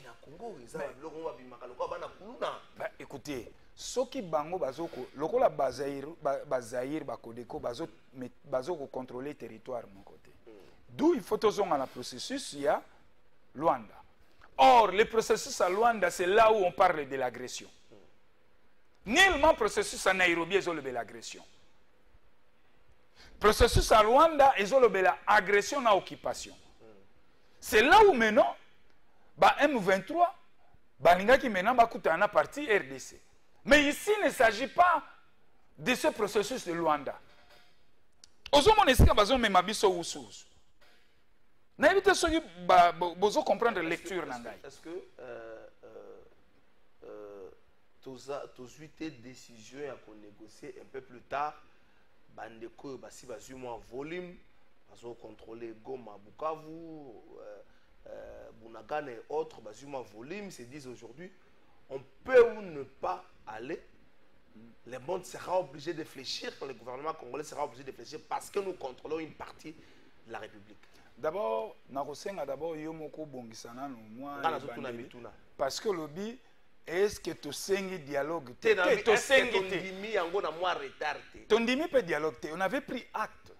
na Congo, ils ont biloko ba bimaka lokwa bana kuluna. Bah écoutez, soki bango bazoko lokola Zaïre ba Kodeko bazoko contrôler territoire mon côté. D'où il faut tozonga na processus il y a Luanda. Or le processus à Luanda c'est là où on parle de l'agression. Nullement processus à Nairobi est de l'agression. Processus à Luanda est de l'agression à occupation. C'est là où maintenant, M23, qui maintenant va partie RDC. Mais ici, il ne s'agit pas de ce processus de Luanda. Comprendre la lecture. Est-ce que tous 8 décisions à négocier un peu plus tard, bandeko basi basu moins volume, baso contrôler Goma, Bukavu, Bunagana et autres, basu moins volume, se disent aujourd'hui, on peut ou ne pas aller. Le monde sera obligé de fléchir, le gouvernement congolais sera obligé de fléchir parce que nous contrôlons une partie de la République. D'abord, nakosenga d'abord yomoko bongisana no moi parce que le but est-ce que tu sengi dialogue tu sengi tondimi yango na moi retard tondimi pe dialogue on avait pris acte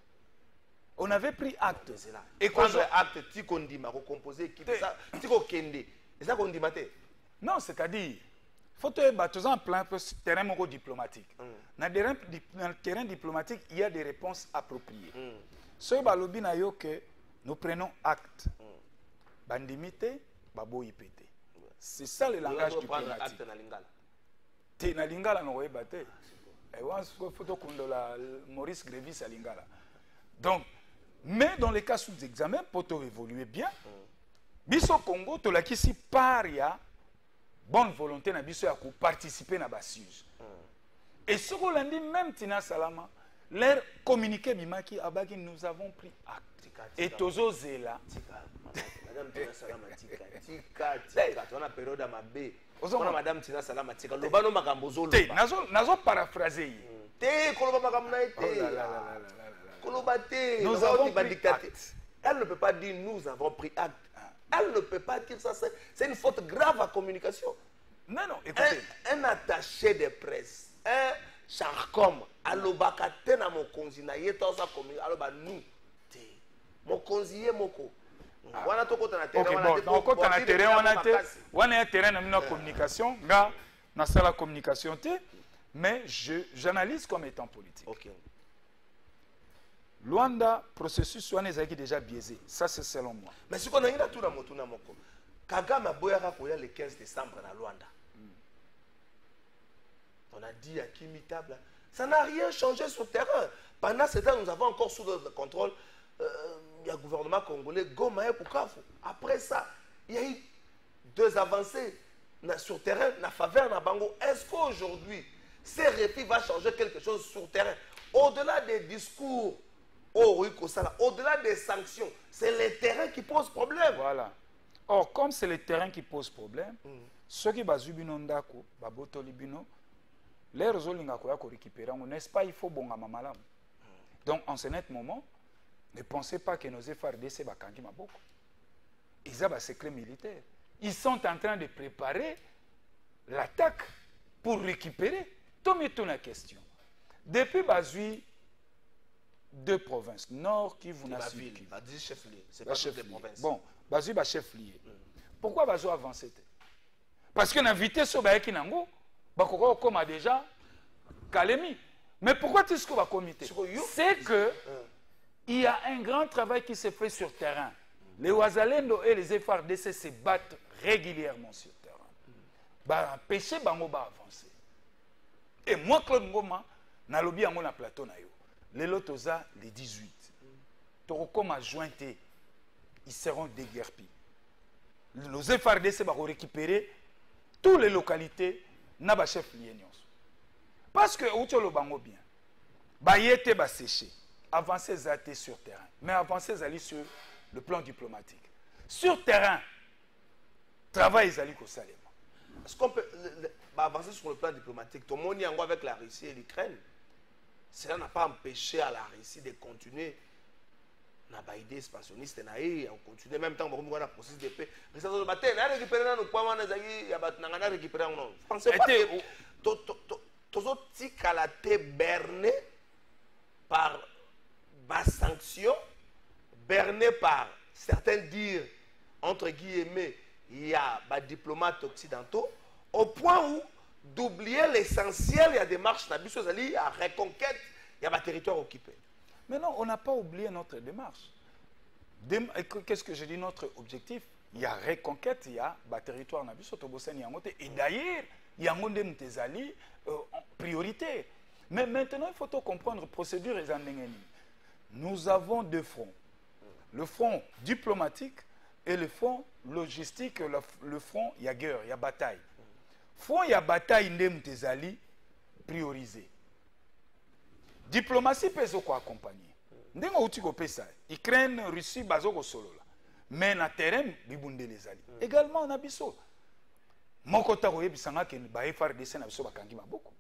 et quand acte ti kondima ko composer équipe ça ti ko kende ça kondima te non c'est-à-dire faut te battre en plein terrain moko diplomatique na terrain diplomatique il y a des réponses appropriées ce balobi na yo que nous prenons acte. Bandimité, baboyi pété. C'est ça le langage diplomatique. Te na lingala no webate. Et once photo kondola Maurice Grévis à lingala. Donc, mais dans les cas sous examen, pour évoluer bien, biso Congo to la kisi paria bonne volonté na biso ya participer na basuse. Et ce qu'on dit même Tina Salama, leur communiqué bimaki abaki nous avons pris acte. Et Tozo Zela. Madame Tina Salama tika. On a période à ma baie. On a Madame Tina Salama tika. Lobano makambozo loba. Nazo paraphraser. Te koloba makamna ete. Koloba te. Nous avons pris acte. Elle ne peut pas dire nous avons pris acte. Elle ne peut pas dire ça. C'est une faute grave à communication. Non, écoutez. Un attaché de presse, un charcom, alobaka te na mokonzi na yeto sa communication. Aloba nous. Mon conseiller moko. Wana to kota na terrain wana te. Ok, kota na terrain wana te. Wana ya terrain na communication, nga na sala communication te, mais j'analyse comme étant politique. OK. Luanda, processus wana ezaki déjà biaisé. Ça c'est selon moi. Mais ce qu'on a eu là tout dans moko. Kagame a boyaka koya le 15 décembre na Luanda. On a dit à qui table. Ça n'a rien changé sur le terrain. Pendant ce temps, nous avons encore sous le contrôle il y a le gouvernement congolais Goma et Bukavu. Après ça, il y a eu 2 avancées sur le terrain, na faveur na bango. Est-ce qu'aujourd'hui, ces répits va changer quelque chose sur le terrain? Au-delà des discours, au-delà des sanctions, c'est le terrain qui pose problème. Voilà. Or, comme c'est le terrain qui pose problème, ceux qui bazu bino ndako, babotoli bino, les résolinga koya ko récupérer, n'est-ce pas, il faut bonga mamalam. Donc, en ce net moment, ne pensez pas que nos FARDC bakangi maboko. Ils ont un secret militaire. Ils sont en train de préparer l'attaque pour récupérer. Mettons la question. Depuis Bazui, 2 provinces, Nord, Kivu, Sud Kivu. C'est pas chef des provinces. Bon, Bazui va chef-lié. Pourquoi Bazui a avancé? Parce qu'on a invité ce Baeki Nango, Bakoko comme a déjà Kalemi. Mais pourquoi tu ce qu'on va comité? C'est que il y a un grand travail qui se fait sur terrain. Les Ouazalendo et les FARDC se battent régulièrement sur terrain. Bah, empêcher Bango va avancer. Et moi, Claude Ngoma, na lobby yango na plateau na yo. Les lotosa, les 18. Torokoma a jointé, ils seront déguerpis. Nos FARDC vont récupérer toutes les localités na ba chef lié. Parce que où tu le bango bien. Ba yete ba séché. Avancer zaté sur terrain. Mais avancer zali sur le plan diplomatique. Sur terrain, travail zali ko salema. Est-ce qu'on peut avancer sur le plan diplomatique? Tout le monde y a avec la Russie et l'Ukraine. Cela n'a pas empêché à la Russie de continuer. On a pas idée expansionniste, on continue même temps on a un processus de paix. Mais ça doit battre, on a récupéré nos points, on a récupéré nos. Pensez pas que tous autres calatés bernés par bas sanctions, bernés par certains dires entre guillemets, il y a des diplomates occidentaux, au point où d'oublier l'essentiel, il y a des marches, il y a reconquête, il y a des territoires occupés. Mais non, on n'a pas oublié notre démarche. Qu'est-ce que je dis, notre objectif? Il y a reconquête, il y a des territoires, et d'ailleurs, il y a en priorité. Mais maintenant, il faut comprendre la procédure. Nous avons 2 fronts. Le front diplomatique et le front logistique, le front, il y a guerre, il y a bataille. Front, il y a bataille, il priorisé. Diplomatie peut accompagner. Ndengo uti ko pesa. Ukraine, Russie, bazoko solo la. Mais na terrain, bibunde les alliés. Également, on a biso. Moko ta koyebisanga ke ba FARDC na biso bakangi maboko.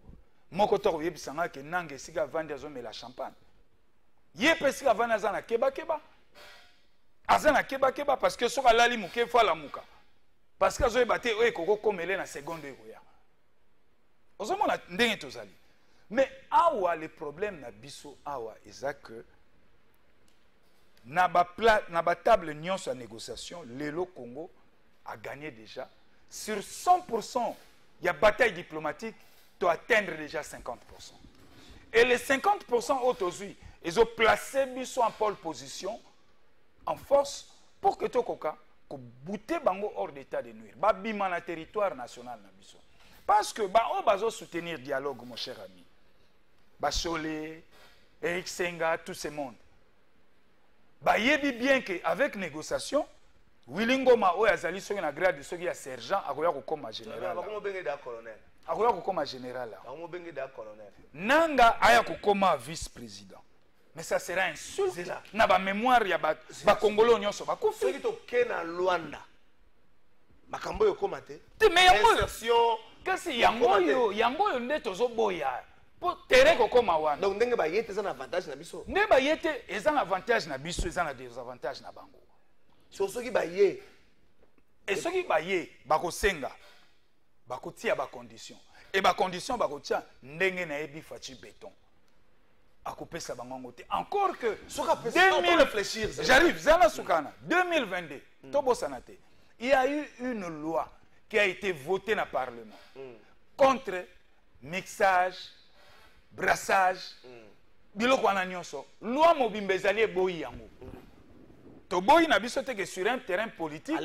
Moko ta koyebisanga ke nange sika vandi azome la champagne. Yepe sika vandi azana keba keba. Azana keba keba parce que soka lali muke fa la muka. Parce que azoye bate oye koko komele na seconde ekoya. Ozomona ndenge tozali. Mais awa le problème na biso awa eza que na ba table nyonso à négociation, Lelo Congo a gagné déjà sur 100%. Il y a bataille diplomatique doit atteindre déjà 50%. Et les 50% aujourd'hui, ils ont placé biso en pole position en force pour que tokoka ko bouter bango hors d'état de nuire. Ba bima na territoire national na biso. Parce que ba o bazo soutenir dialogue mon cher ami. Bacholé, Eric Senga, tout ce monde. Bah, il dit bien qu'avec négociation, Willingoma ou Azali sont en grade de ceux qui sont sergent, à quoi comme général. À quoi comme général. Nanga aya comme vice-président. Mais ça sera insulte. Na ba mémoire ya ba Congolais nyonso ba kofi. Ceux qui to kena Luanda. Makambo yo komate. Mais yango. Qu'est-ce yango yo ndeto boya. Donc ndenge ba yete un avantage na biso. Ne ba yete ezan avantage na biso, ezan désavantage na bango. So soki ba ye et soki ba ye ba ko senga ba ko tia ba condition. Et ba condition ba ko tia ndenge na yebi fachi béton. Akopesa bango ngote. Encore que soka pesa on peut réfléchir. J'arrive zana sukana 2022 tobo sanate. Il y a eu une loi qui a été votée dans le Parlement contre mixage, brassage biloko wana nyonso loi mobimba ezali eboyi yango toboyi na biso te que sur un terrain politique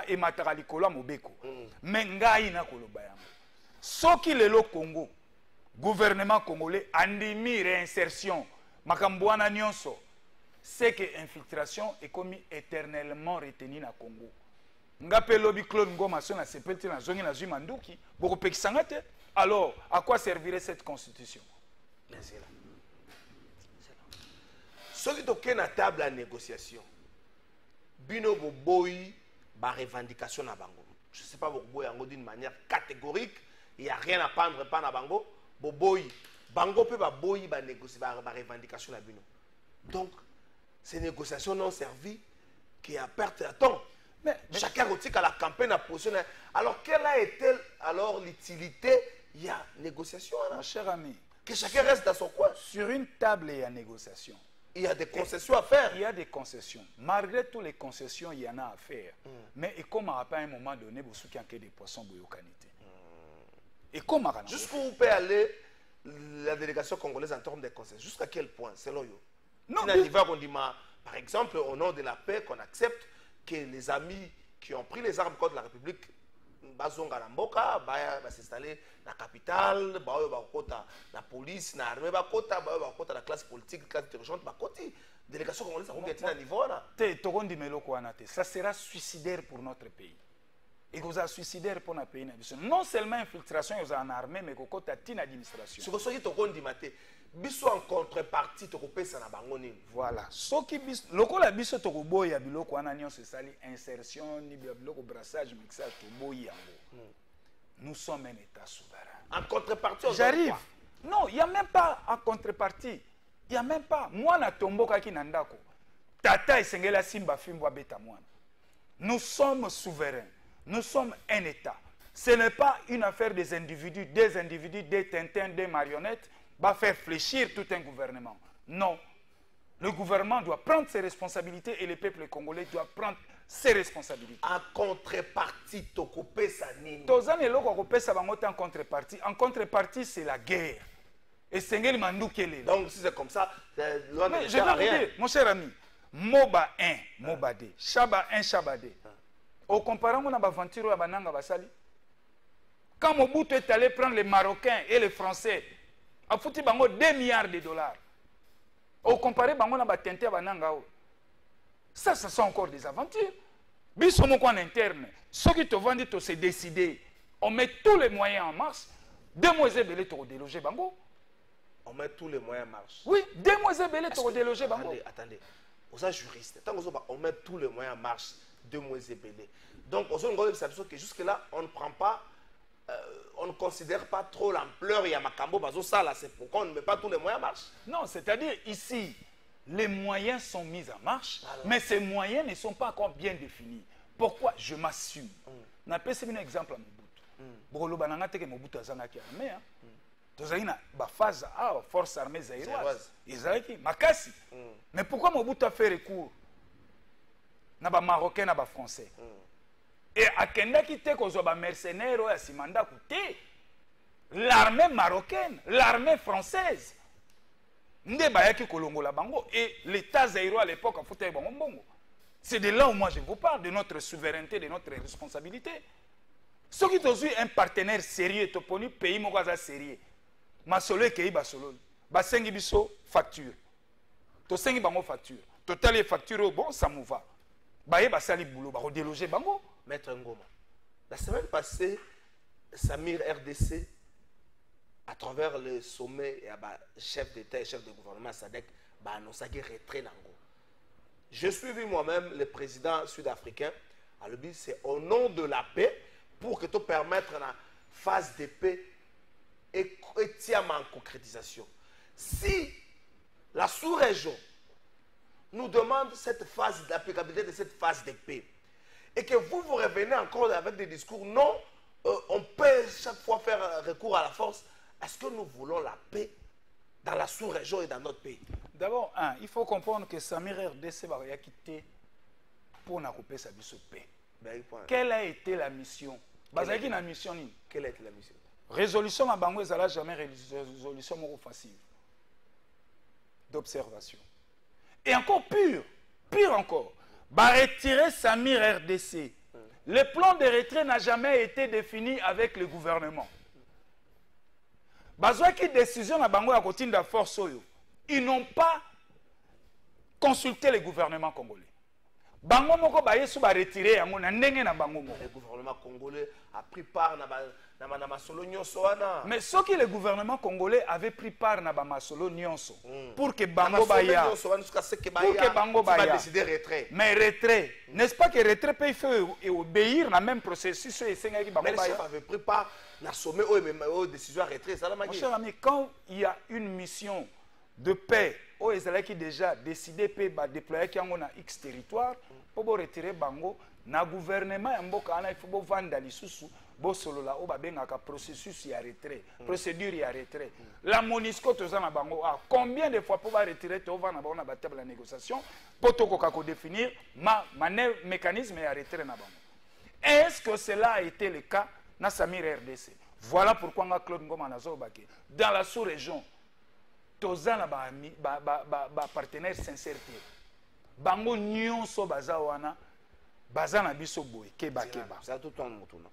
emataka likolo ya mobeko mais ngai nakoloba yango soki lelo Congo gouvernement congolais andimi réinsertion makambo wana nyonso c'est que infiltration est commis éternellement retenue na Congo. Ngapé lobby Claude Ngoma son na sepelti na zongi na zui manduki boko pekisanga te. Alors à quoi servirait cette constitution? C'est là. Ce qui est na table à négociation. Bino boboyi ba revendication na bango. Je sais pas boboyi yango d'une manière catégorique, il y a rien à prendre pas na bango, boboyi bango peut ba boyi ba négocier ba revendication na bino. Donc ces négociations n'ont servi qu'à perte de temps. Mais chacun retient à la campagne a positionné. Alors, quelle a été alors l'utilité? Il y a négociation. Mon cher ami. Que chacun reste dans son coin. Sur une table, il y a négociation. Il y a des concessions à faire. Il y a des concessions. Malgré toutes les concessions, il y en a à faire. Mais et comme à un moment donné, vous souhaitez qu'il y ait des poissons boyokanité. Et comment jusqu'où vous pouvez aller la délégation congolaise en termes de concessions? Jusqu'à quel point, selon vous? Non, par exemple, au nom de la paix, qu'on accepte que les amis qui ont pris les armes contre la République bazonga na mboka va s'installer la capitale, la police, l'armée, la classe politique, la classe dirigeante, délégation congolaise à niveau là. Ça sera suicidaire pour notre pays. Et vous avez suicidaire pour notre pays. Non seulement infiltration, vous avez en armée, mais vous avez une administration. Ce que vous avez biso en contrepartie to kopesa na bango nini voilà soki biso lokola biso to koboya biloko wana nyonso sali insertion ni biloko brassage mixage to boya yango nous sommes un état souverain en contrepartie j'arrive non il y a même pas en contrepartie il y a même pas moi na tomboka ki na ndako tata esengela simba fimbo abeta mwana nous sommes souverains nous sommes un état ce n'est pas une affaire des individus des tintins des marionnettes va faire fléchir tout un gouvernement. Non. Le gouvernement doit prendre ses responsabilités et le peuple congolais doit prendre ses responsabilités. En contrepartie, tu coupes ça nini. En contrepartie. En contrepartie, c'est la guerre. Et c'est ce mandukele. Donc, si c'est comme ça, je vais vous dire, mon cher ami, Moba 1, Moba 2, Shaba 1, Shaba 2. Au comparant, on a aventure à Bananga Basali. Quand Mobutu est allé prendre les Marocains et les Français, a foutu 2 milliards de dollars. Au comparé, on a tenté à Bananga. Ça sont encore des aventures. Bissomo en interne, ceux qui te vendent, c'est décidé. On met tous les moyens en marche. 2 mois et belé pour déloger Bango. On met tous les moyens en marche. Oui, 2 mois et belé pour déloger Bango. Attendez. Vous êtes juriste. Tant on met tous les moyens en marche, 2 mois et belé. Donc, on que jusque-là, on ne prend pas. On ne considère pas trop l'ampleur il y a Makambo Bazo ça là, c'est pourquoi on ne met pas tous les moyens en marche. Non, c'est-à-dire ici, les moyens sont mis en marche, mais ces moyens ne sont pas encore bien définis. Pourquoi? Je m'assume. On a un exemple à Mobutu. Bolo bananga teke Mobutu azanga ki armée hein. Tozali na ba phase A force armée zaïroise. Ezalaki makasi. Mais pourquoi Mobutu a fait recours na ba marocain na ba français? Et à Kendaki te kozo ba mercenaires ya simanda kuté l'armée marocaine, l'armée française nde bayaki kolongola bango et l'état zaïrois à l'époque a foutu bango bongo. C'est de là où moi je vous parle de notre souveraineté, de notre responsabilité. Ceux qui ont eu un partenaire sérieux, tu poni pays mokaza sérieux. Ma solo kei ba solo. Ba sengi biso facture. To sengi bango facture. Total les factures bon ça me va. Baye ba sali boulot ba redéloger bango. Maître Ngoma, la semaine passée, Samir RDC, à travers le sommet et chef d'État et chef de gouvernement SADC, a annoncé qu'il retrait Nango. Je suis vu moi-même le président sud-africain. Le but, c'est au nom de la paix, pour que tu permettes la phase de paix et en concrétisation. Si la sous-région nous demande cette phase d'applicabilité de cette phase de paix, et que vous revenez encore avec des discours, non, on peut chaque fois faire recours à la force. Est-ce que nous voulons la paix dans la sous-région et dans notre pays? D'abord, il faut comprendre que Samir RDC va quitté pour couper sa paix. Quelle a été la mission? Quelle a été la mission? Résolution à Bango, elle n'a jamais résolution offensive. d'observation. Et encore pire encore, va retirer Samir RDC. Le plan de retrait n'a jamais été défini avec le gouvernement. Bazwa qui décision à Bango à côté de la force, ils n'ont pas consulté le gouvernement congolais. Bango moko ba yesu ba retirer yango na ndenge na bango moko. Le gouvernement congolais a pris part na masolo nyonso wana. Mais ce que le gouvernement congolais avait pris part na ba masolo nyonso pour que bango ba ya pour que bango ba ya décider retrait. Mais retrait, n'est-ce pas que retrait peut faire obéir na même processus et senga ki bango ba ya. Mais le chef avait pris part na sommet aux décisions à retrait ça la Mon cher ami, quand il y a une mission de paix, oh, ils ont déjà décidé de déployer dans X territoire pour retirer Bango. Na gouvernement, il faut vendre les sous pour solola au babengaka processus y retrait, procédure y retrait. La Monisco tozana Bango a combien de fois pour retirer to vendre na ba table la négociation pour to définir ma mécanisme y retrait na Bango. Est-ce que cela a été le cas na Samir RDC? Voilà pourquoi Claude Ngoma nazo bake dans la sous-région. Tozana ba partenaire sincérité. Bango nyonso baza wana bazana biso boye keba. Ça tout temps mutuna.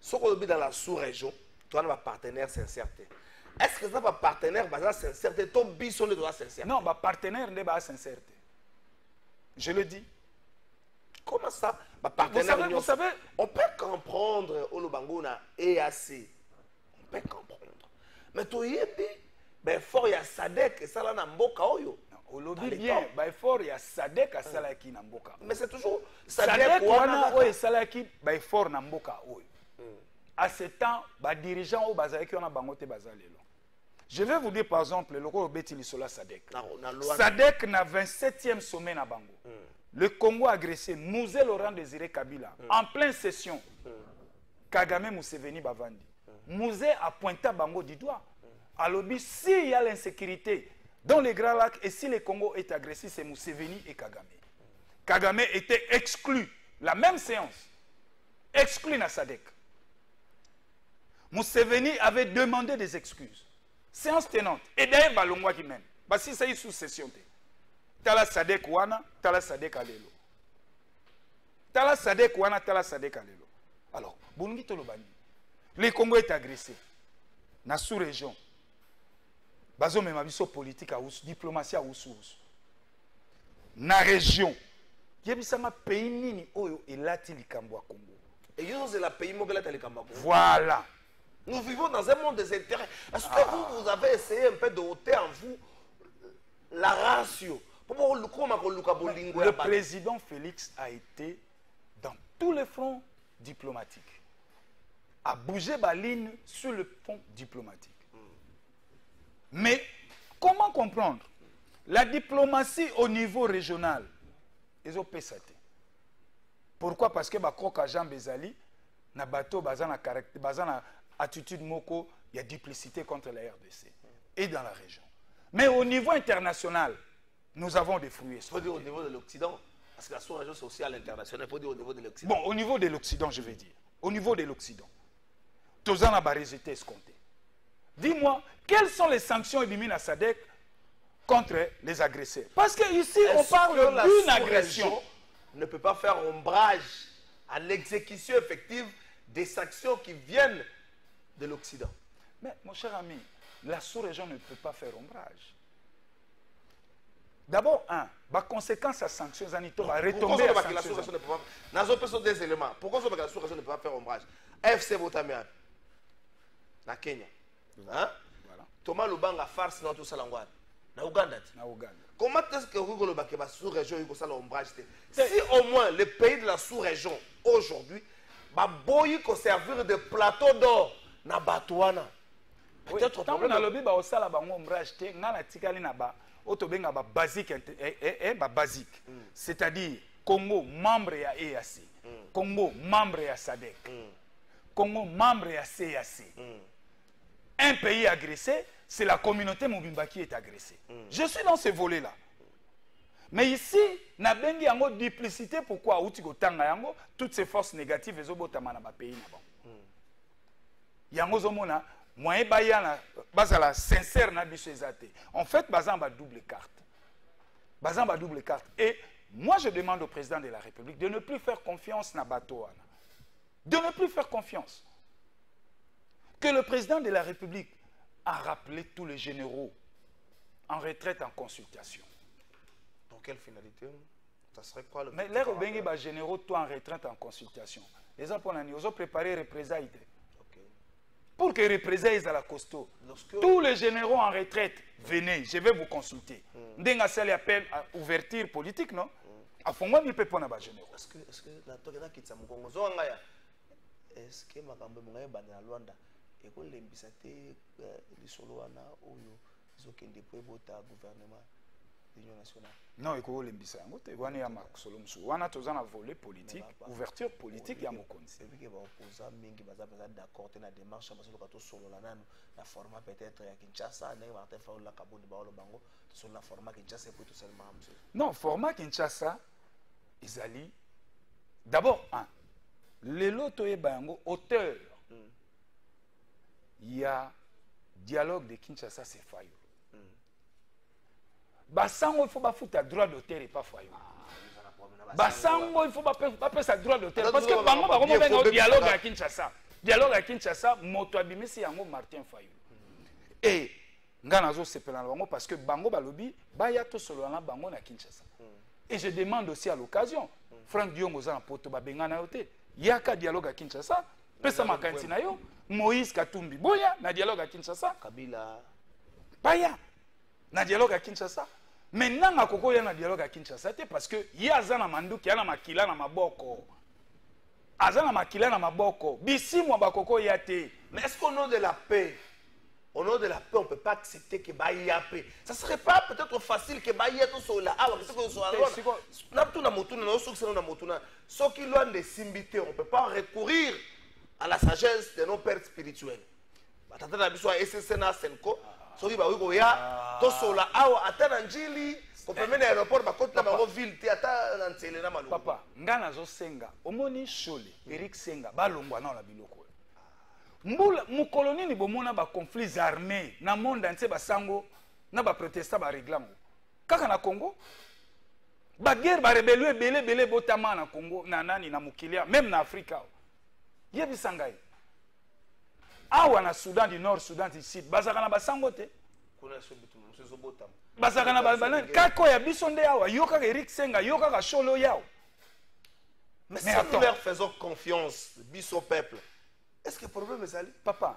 Ce qu'on dit dans la sous-région, toi na ba partenaire sincérité. Est-ce que ça ba partenaire baza sincérité to biso ne doit sincérité? Non, ba partenaire ne ba sincérité. Je le dis. Comment ça ba partenaire vous savez, on peut comprendre au Bango na EAC. On peut comprendre. Mais to yebi ben fort ya Sadek et ça là na mboka oyo. Au lobby bien, ben fort ya Sadek à Salaki na mboka. Mais c'est toujours Sadek wana oyo Salaki ben fort na mboka oyo. À ce temps, ba dirigeant au bazali qui on a bangote bazalelo. Je vais vous dire par exemple le logo Beti Lisola Sadek. Sadek na 27e sommet na Bango. Le Congo agressé, Mouzé Laurent Désiré Kabila en pleine session. Kagame Museveni Bavandi. Mouzé a pointé Bango du doigt. Alors, s'il y a l'insécurité dans les Grands Lacs et si le Congo est agressé, c'est Museveni et Kagame. Kagame était exclu, la même séance, exclu na Sadek. Museveni avait demandé des excuses. Séance tenante. Et d'ailleurs, Balongwa qui même. Parce que ça y est sous session. Tala Sadek wana, tala Sadek alelo. Tala Sadek wana, tala Sadek alelo. Alors, Bungi Tolobani. Le Congo est agressé. Na sous-région. Bazo même abiso politique à Oussou, diplomatie à Oussou. Na région. Yebisama pays nini oyo elati likambo Congo. Et yo c'est la pays mobile à likambo. Voilà. Nous vivons dans un monde des intérêts. Est-ce que vous avez essayé un peu de ôter en vous la ratio? Le président Félix a été dans tous les fronts diplomatiques. A bougé la ligne sur le front diplomatique. Mais comment comprendre la diplomatie au niveau régional? Ils ont pesate. Pourquoi? Parce que Bakoka Jean Bezali, na bateau bazana caractère, bazana attitude moko, il y a duplicité contre la RDC et dans la région. Mais au niveau international, nous avons des fruits. Il faut dire au niveau de l'Occident, parce que la sous-région c'est aussi à l'international. Il faut dire au niveau de l'Occident. Bon, au niveau de l'Occident, je vais dire. Au niveau de l'Occident, tous en a résulté escompté. Dis-moi, quelles sont les sanctions éliminées à SADC contre les agresseurs? Parce qu'ici, on parle d'une agression. Ne peut pas faire ombrage à l'exécution effective des sanctions qui viennent de l'Occident. Mais mon cher ami, la sous-région ne peut pas faire ombrage. D'abord, la conséquence à sanctions, va retomber à sanctions. Pourquoi des éléments? Pourquoi la sous-région ne peut pas faire ombrage? FC Botamian, na Kenya. Hein? Voilà. Thomas Lubanga farce dans tout ça na Ouganda. Comment est-ce que vous avez la sous-région et ombrage? Si au moins les pays de la sous-région aujourd'hui va servir de plateau d'or na Batouana. Peut-être tant que na lobby ba osala ba ombrage te ngana tikali na ba otobenga ba basique ba basique. C'est-à-dire Congo membre ya EAC, Congo membre ya SADC, Congo membre ya CAC. Un pays agressé, c'est la communauté Mobimba qui est agressée. Je suis dans ce volet-là. Mais ici, na bengi yango duplicité, pourquoi outiko tanga yango toutes ces forces négatives ezobotama na ba pays na ba. Yango zomona moyen bayana bazala sincère na biso ezate. En fait, bazamba double carte. Bazamba double carte. Et moi, je demande au président de la République de ne plus faire confiance na Batoana. De ne plus faire confiance. Que le président de la République a rappelé tous les généraux en retraite en consultation. Pour quelle finalité? Ça serait quoi le... Mais les Bengi ba généraux toi en retraite en consultation. Les Japonais ont préparé représailles. Pour que représailles à la costaud. Tous les généraux en retraite, venez, je vais vous consulter. Ndenga sali appel à ouverture politique, non? À fond moi, il peut pas na généraux. Est-ce que la tokena kitsa mukongo zo ngaya? Est-ce que makambo ngaya bana Luanda et ko lembisa te lisolo wana oyo zo kende po bota gouvernement d'union nationale? Non, il faut lembisa yango te wana ya makosolo musu. Wana tozana volet politique, ouverture politique ya mokonzi. Et puis que ba opposant mingi baza d'accord te na démarche parce que kato solo la nanu na format peut-être ya Kinshasa ndenge Martin Fayulu kaboni ba bango sur la format Kinshasa pour tout seulement monsieur. Non, format Kinshasa ezali d'abord les loto e bango auteur. Il y a dialogue de Kinshasa c'est Fayulu. Basango il faut pas foutre droit d'auteur et pas Fayulu. Basango il faut pas faire droit d'auteur parce que bango ba komo dialogue à Kinshasa. Dialogue à Kinshasa moto abimisi yango Martin Fayulu. Et ngana zo sepela bango parce que bango balobi ba ya to solo na bango na Kinshasa. Et je demande aussi à l'occasion Franck Diongo za poto ba bengana yote. Yaka dialogue à Kinshasa, pesa makanti na yo, Moïse Katumbi boya na dialogue à Kinshasa, Kabila baya na dialogue à Kinshasa. Maintenant na koko ya na dialogue à Kinshasa te parce que ya azana manduki ana makila na maboko. Azana makila na maboko. Bisi mwa bakoko ya te. Mais est-ce qu'au nom de la paix, au nom de la paix, on ne peut pas accepter que Baïe a paix? Ça ne serait pas peut-être facile que Baïe ait tout sur la hawa, que ce soit là. Ceux qui l'ont de simbité, on ne peut pas recourir à la sagesse de nos pères spirituels. Tata na biso SSNA Senko, ceux qui baouy goya, tout sur la hawa, attends Njili, on peut mener à l'aéroport, ma côte na ma ville, théâtre dans Télé malou. Papa, ngana zo senga, omoni Chole, Eric Senga, balongwa na la biloko. Mbula mukoloni ni bomona ba conflits armés na monde entier basango na ba protestants ba réglango kaka na Congo ba guerre ba rebellion belé botama na Congo na nani na mukilia même na Afrika yebi sangai awa na Soudan du Nord Soudan du Sud bazaka na basango te kuna sobitu msezo botama bazaka na banani kako ya biso nde awa yoka Eric Senga yoka ka Cholo yao mais si nous leur faisons confiance biso peuple. Est-ce que le problème est allé? Papa,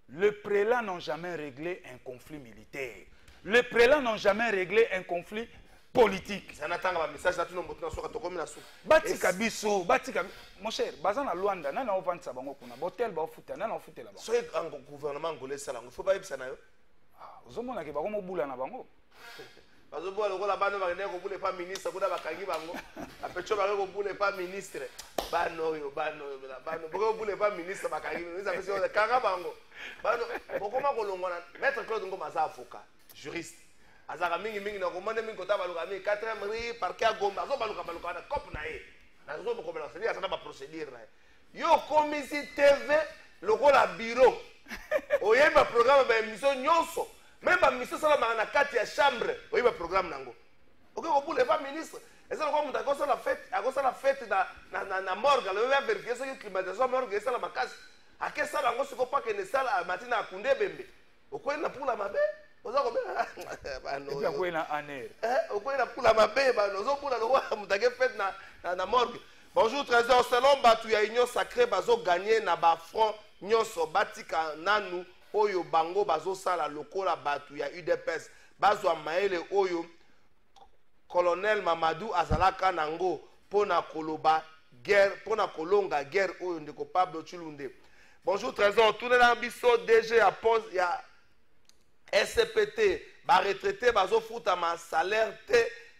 les prélats n'ont jamais réglé un conflit militaire. Les prélats n'ont jamais réglé un conflit politique. Ça n'attend pas un message là tout le monde comme la soupe. Batika biso, batika mon cher, bazana Luanda, nana on vend ça bango kuna, botel ba futa, nana on futa là-bas. Soyez un gouvernement angolais ça là, il faut pas y penser na yo. Ah, ozomona ke bango mobula na bango. Bazo bola ko la bana ba ne ko bule pas ministre, ko da bakangi bango. Apecho ba ko bule pas ministre. Bano boko bule pas ministre bakangi, ministre apesi o kanga bango. Bano boko ma ko longona, maître Claude Ngoma za avocat, juriste. Azaka mingi na ko mande mingi ko ta baluka mi 4e ri parquet à Gombe, azo baluka na cop na ye. Na zo ko bela c'est ça ba procédure na. Yo commission TV lokola bureau. Oyeba programme ba émission nyonso. Même ba mission sala na kati ya chambre, oyeba programme nango. OK ko bule pas ministre. Et ça comme ta cosa la fête na morgue, le va vérifier ce que climatisation morgue ça la makasi. A que ça nango siko pas que ne sala matina akunde bembe. Oko na pula mabe. Oza ko ba no. Et puis ko na aner. Oko na pula mabe ba no zo pula lo wa mutage fête na morgue. Bonjour trésor selon batu ya union sacrée bazo gagner na ba front nyonso batika nanu oyo bango bazo sala lokola batu ya UDPS bazwa maele oyo colonel Mamadou azalaka nango pona koloba guerre pona kolonga guerre oyo ndeko Pablo Chilunde. Bonjour trésor tout na biso DG à pose ya SPT ba retraité bazo futa ma salaire te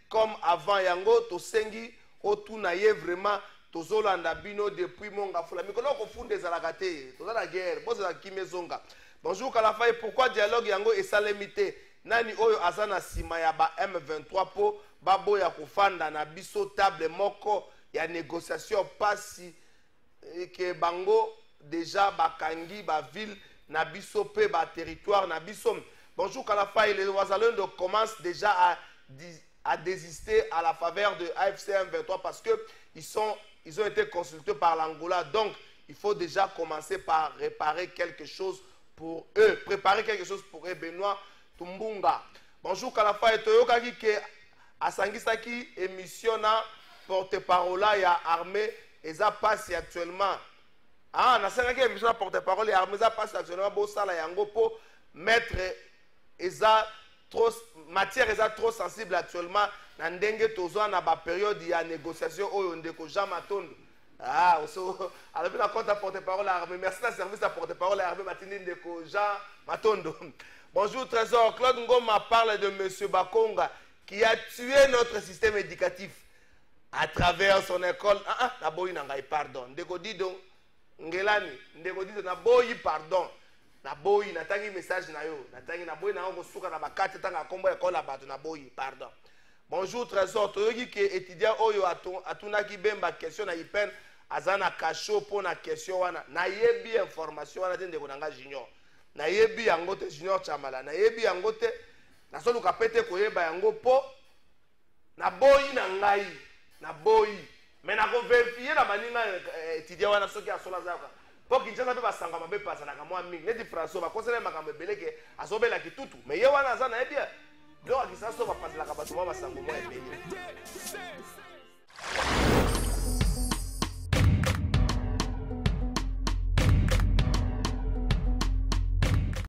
comme avant yango to sengi otuna ye vraiment tozolanda bino depuis monga fula mikolo ko funde ezalaka te tozala guerre boza kimezonga. Bonjour Kalafay, pourquoi dialogue yango esalemite nani oyo azana sima ya ba M23 po babo ya kufanda na biso table moko ya négociation pasi ke bango déjà bakangi ba ville na biso pe ba territoire na biso. Bonjour Kalafaï, les Ouazalendo commencent déjà à désister à la faveur de AFC M23 parce que ils ont été consultés par l'Angola. Donc, il faut déjà commencer par réparer quelque chose pour eux, préparer quelque chose pour eux. Benoît Tumbunga. Bonjour Kalafaï, Toyokaki ke asangisaki émission na porte-parole ya armée eza passe actuellement. Ah, nasangaki émission na porte-parole ya armée eza passe actuellement bo sala yango po mettre eza trop matière eza trop sensible actuellement na ndenge tozo na ba période ya négociation oyo ndeko Jean Matondo. Ah, alors la compte à porte-parole à l'armée. Merci la service à porte-parole à l'armée Matini ndeko Jean Matondo. Bonjour Trésor, Claude Ngoma parle de monsieur Bakonga qui a tué notre système éducatif à travers son école. Naboyi nangai pardon. Ndeko Dido Ngelani, ndeko Dido naboyi pardon. Naboyi natangi message na yo. Natangi naboyi na ngo suka na bakati tanga kombo école la bato naboyi pardon. Bonjour Trésor, toyoki ke étudiant oyo atunaki bemba question na IPN azana kasho po na question wana. Na yebi information wana ndeko nanga junior. Na yebi yango te junior chamala. Na yebi yango te na solo kapete koyeba yango po na boyi na ngai. Na boyi. Mais na ko vérifier na maninga étudiant wana soki asola zaka. Po kinjana pe basanga mabe pasa na kamwa mingi. Neti François ba konsele makambe beleke azobela kitutu. Mais ye wana azana yebi. Donc, ça va passer la capacité de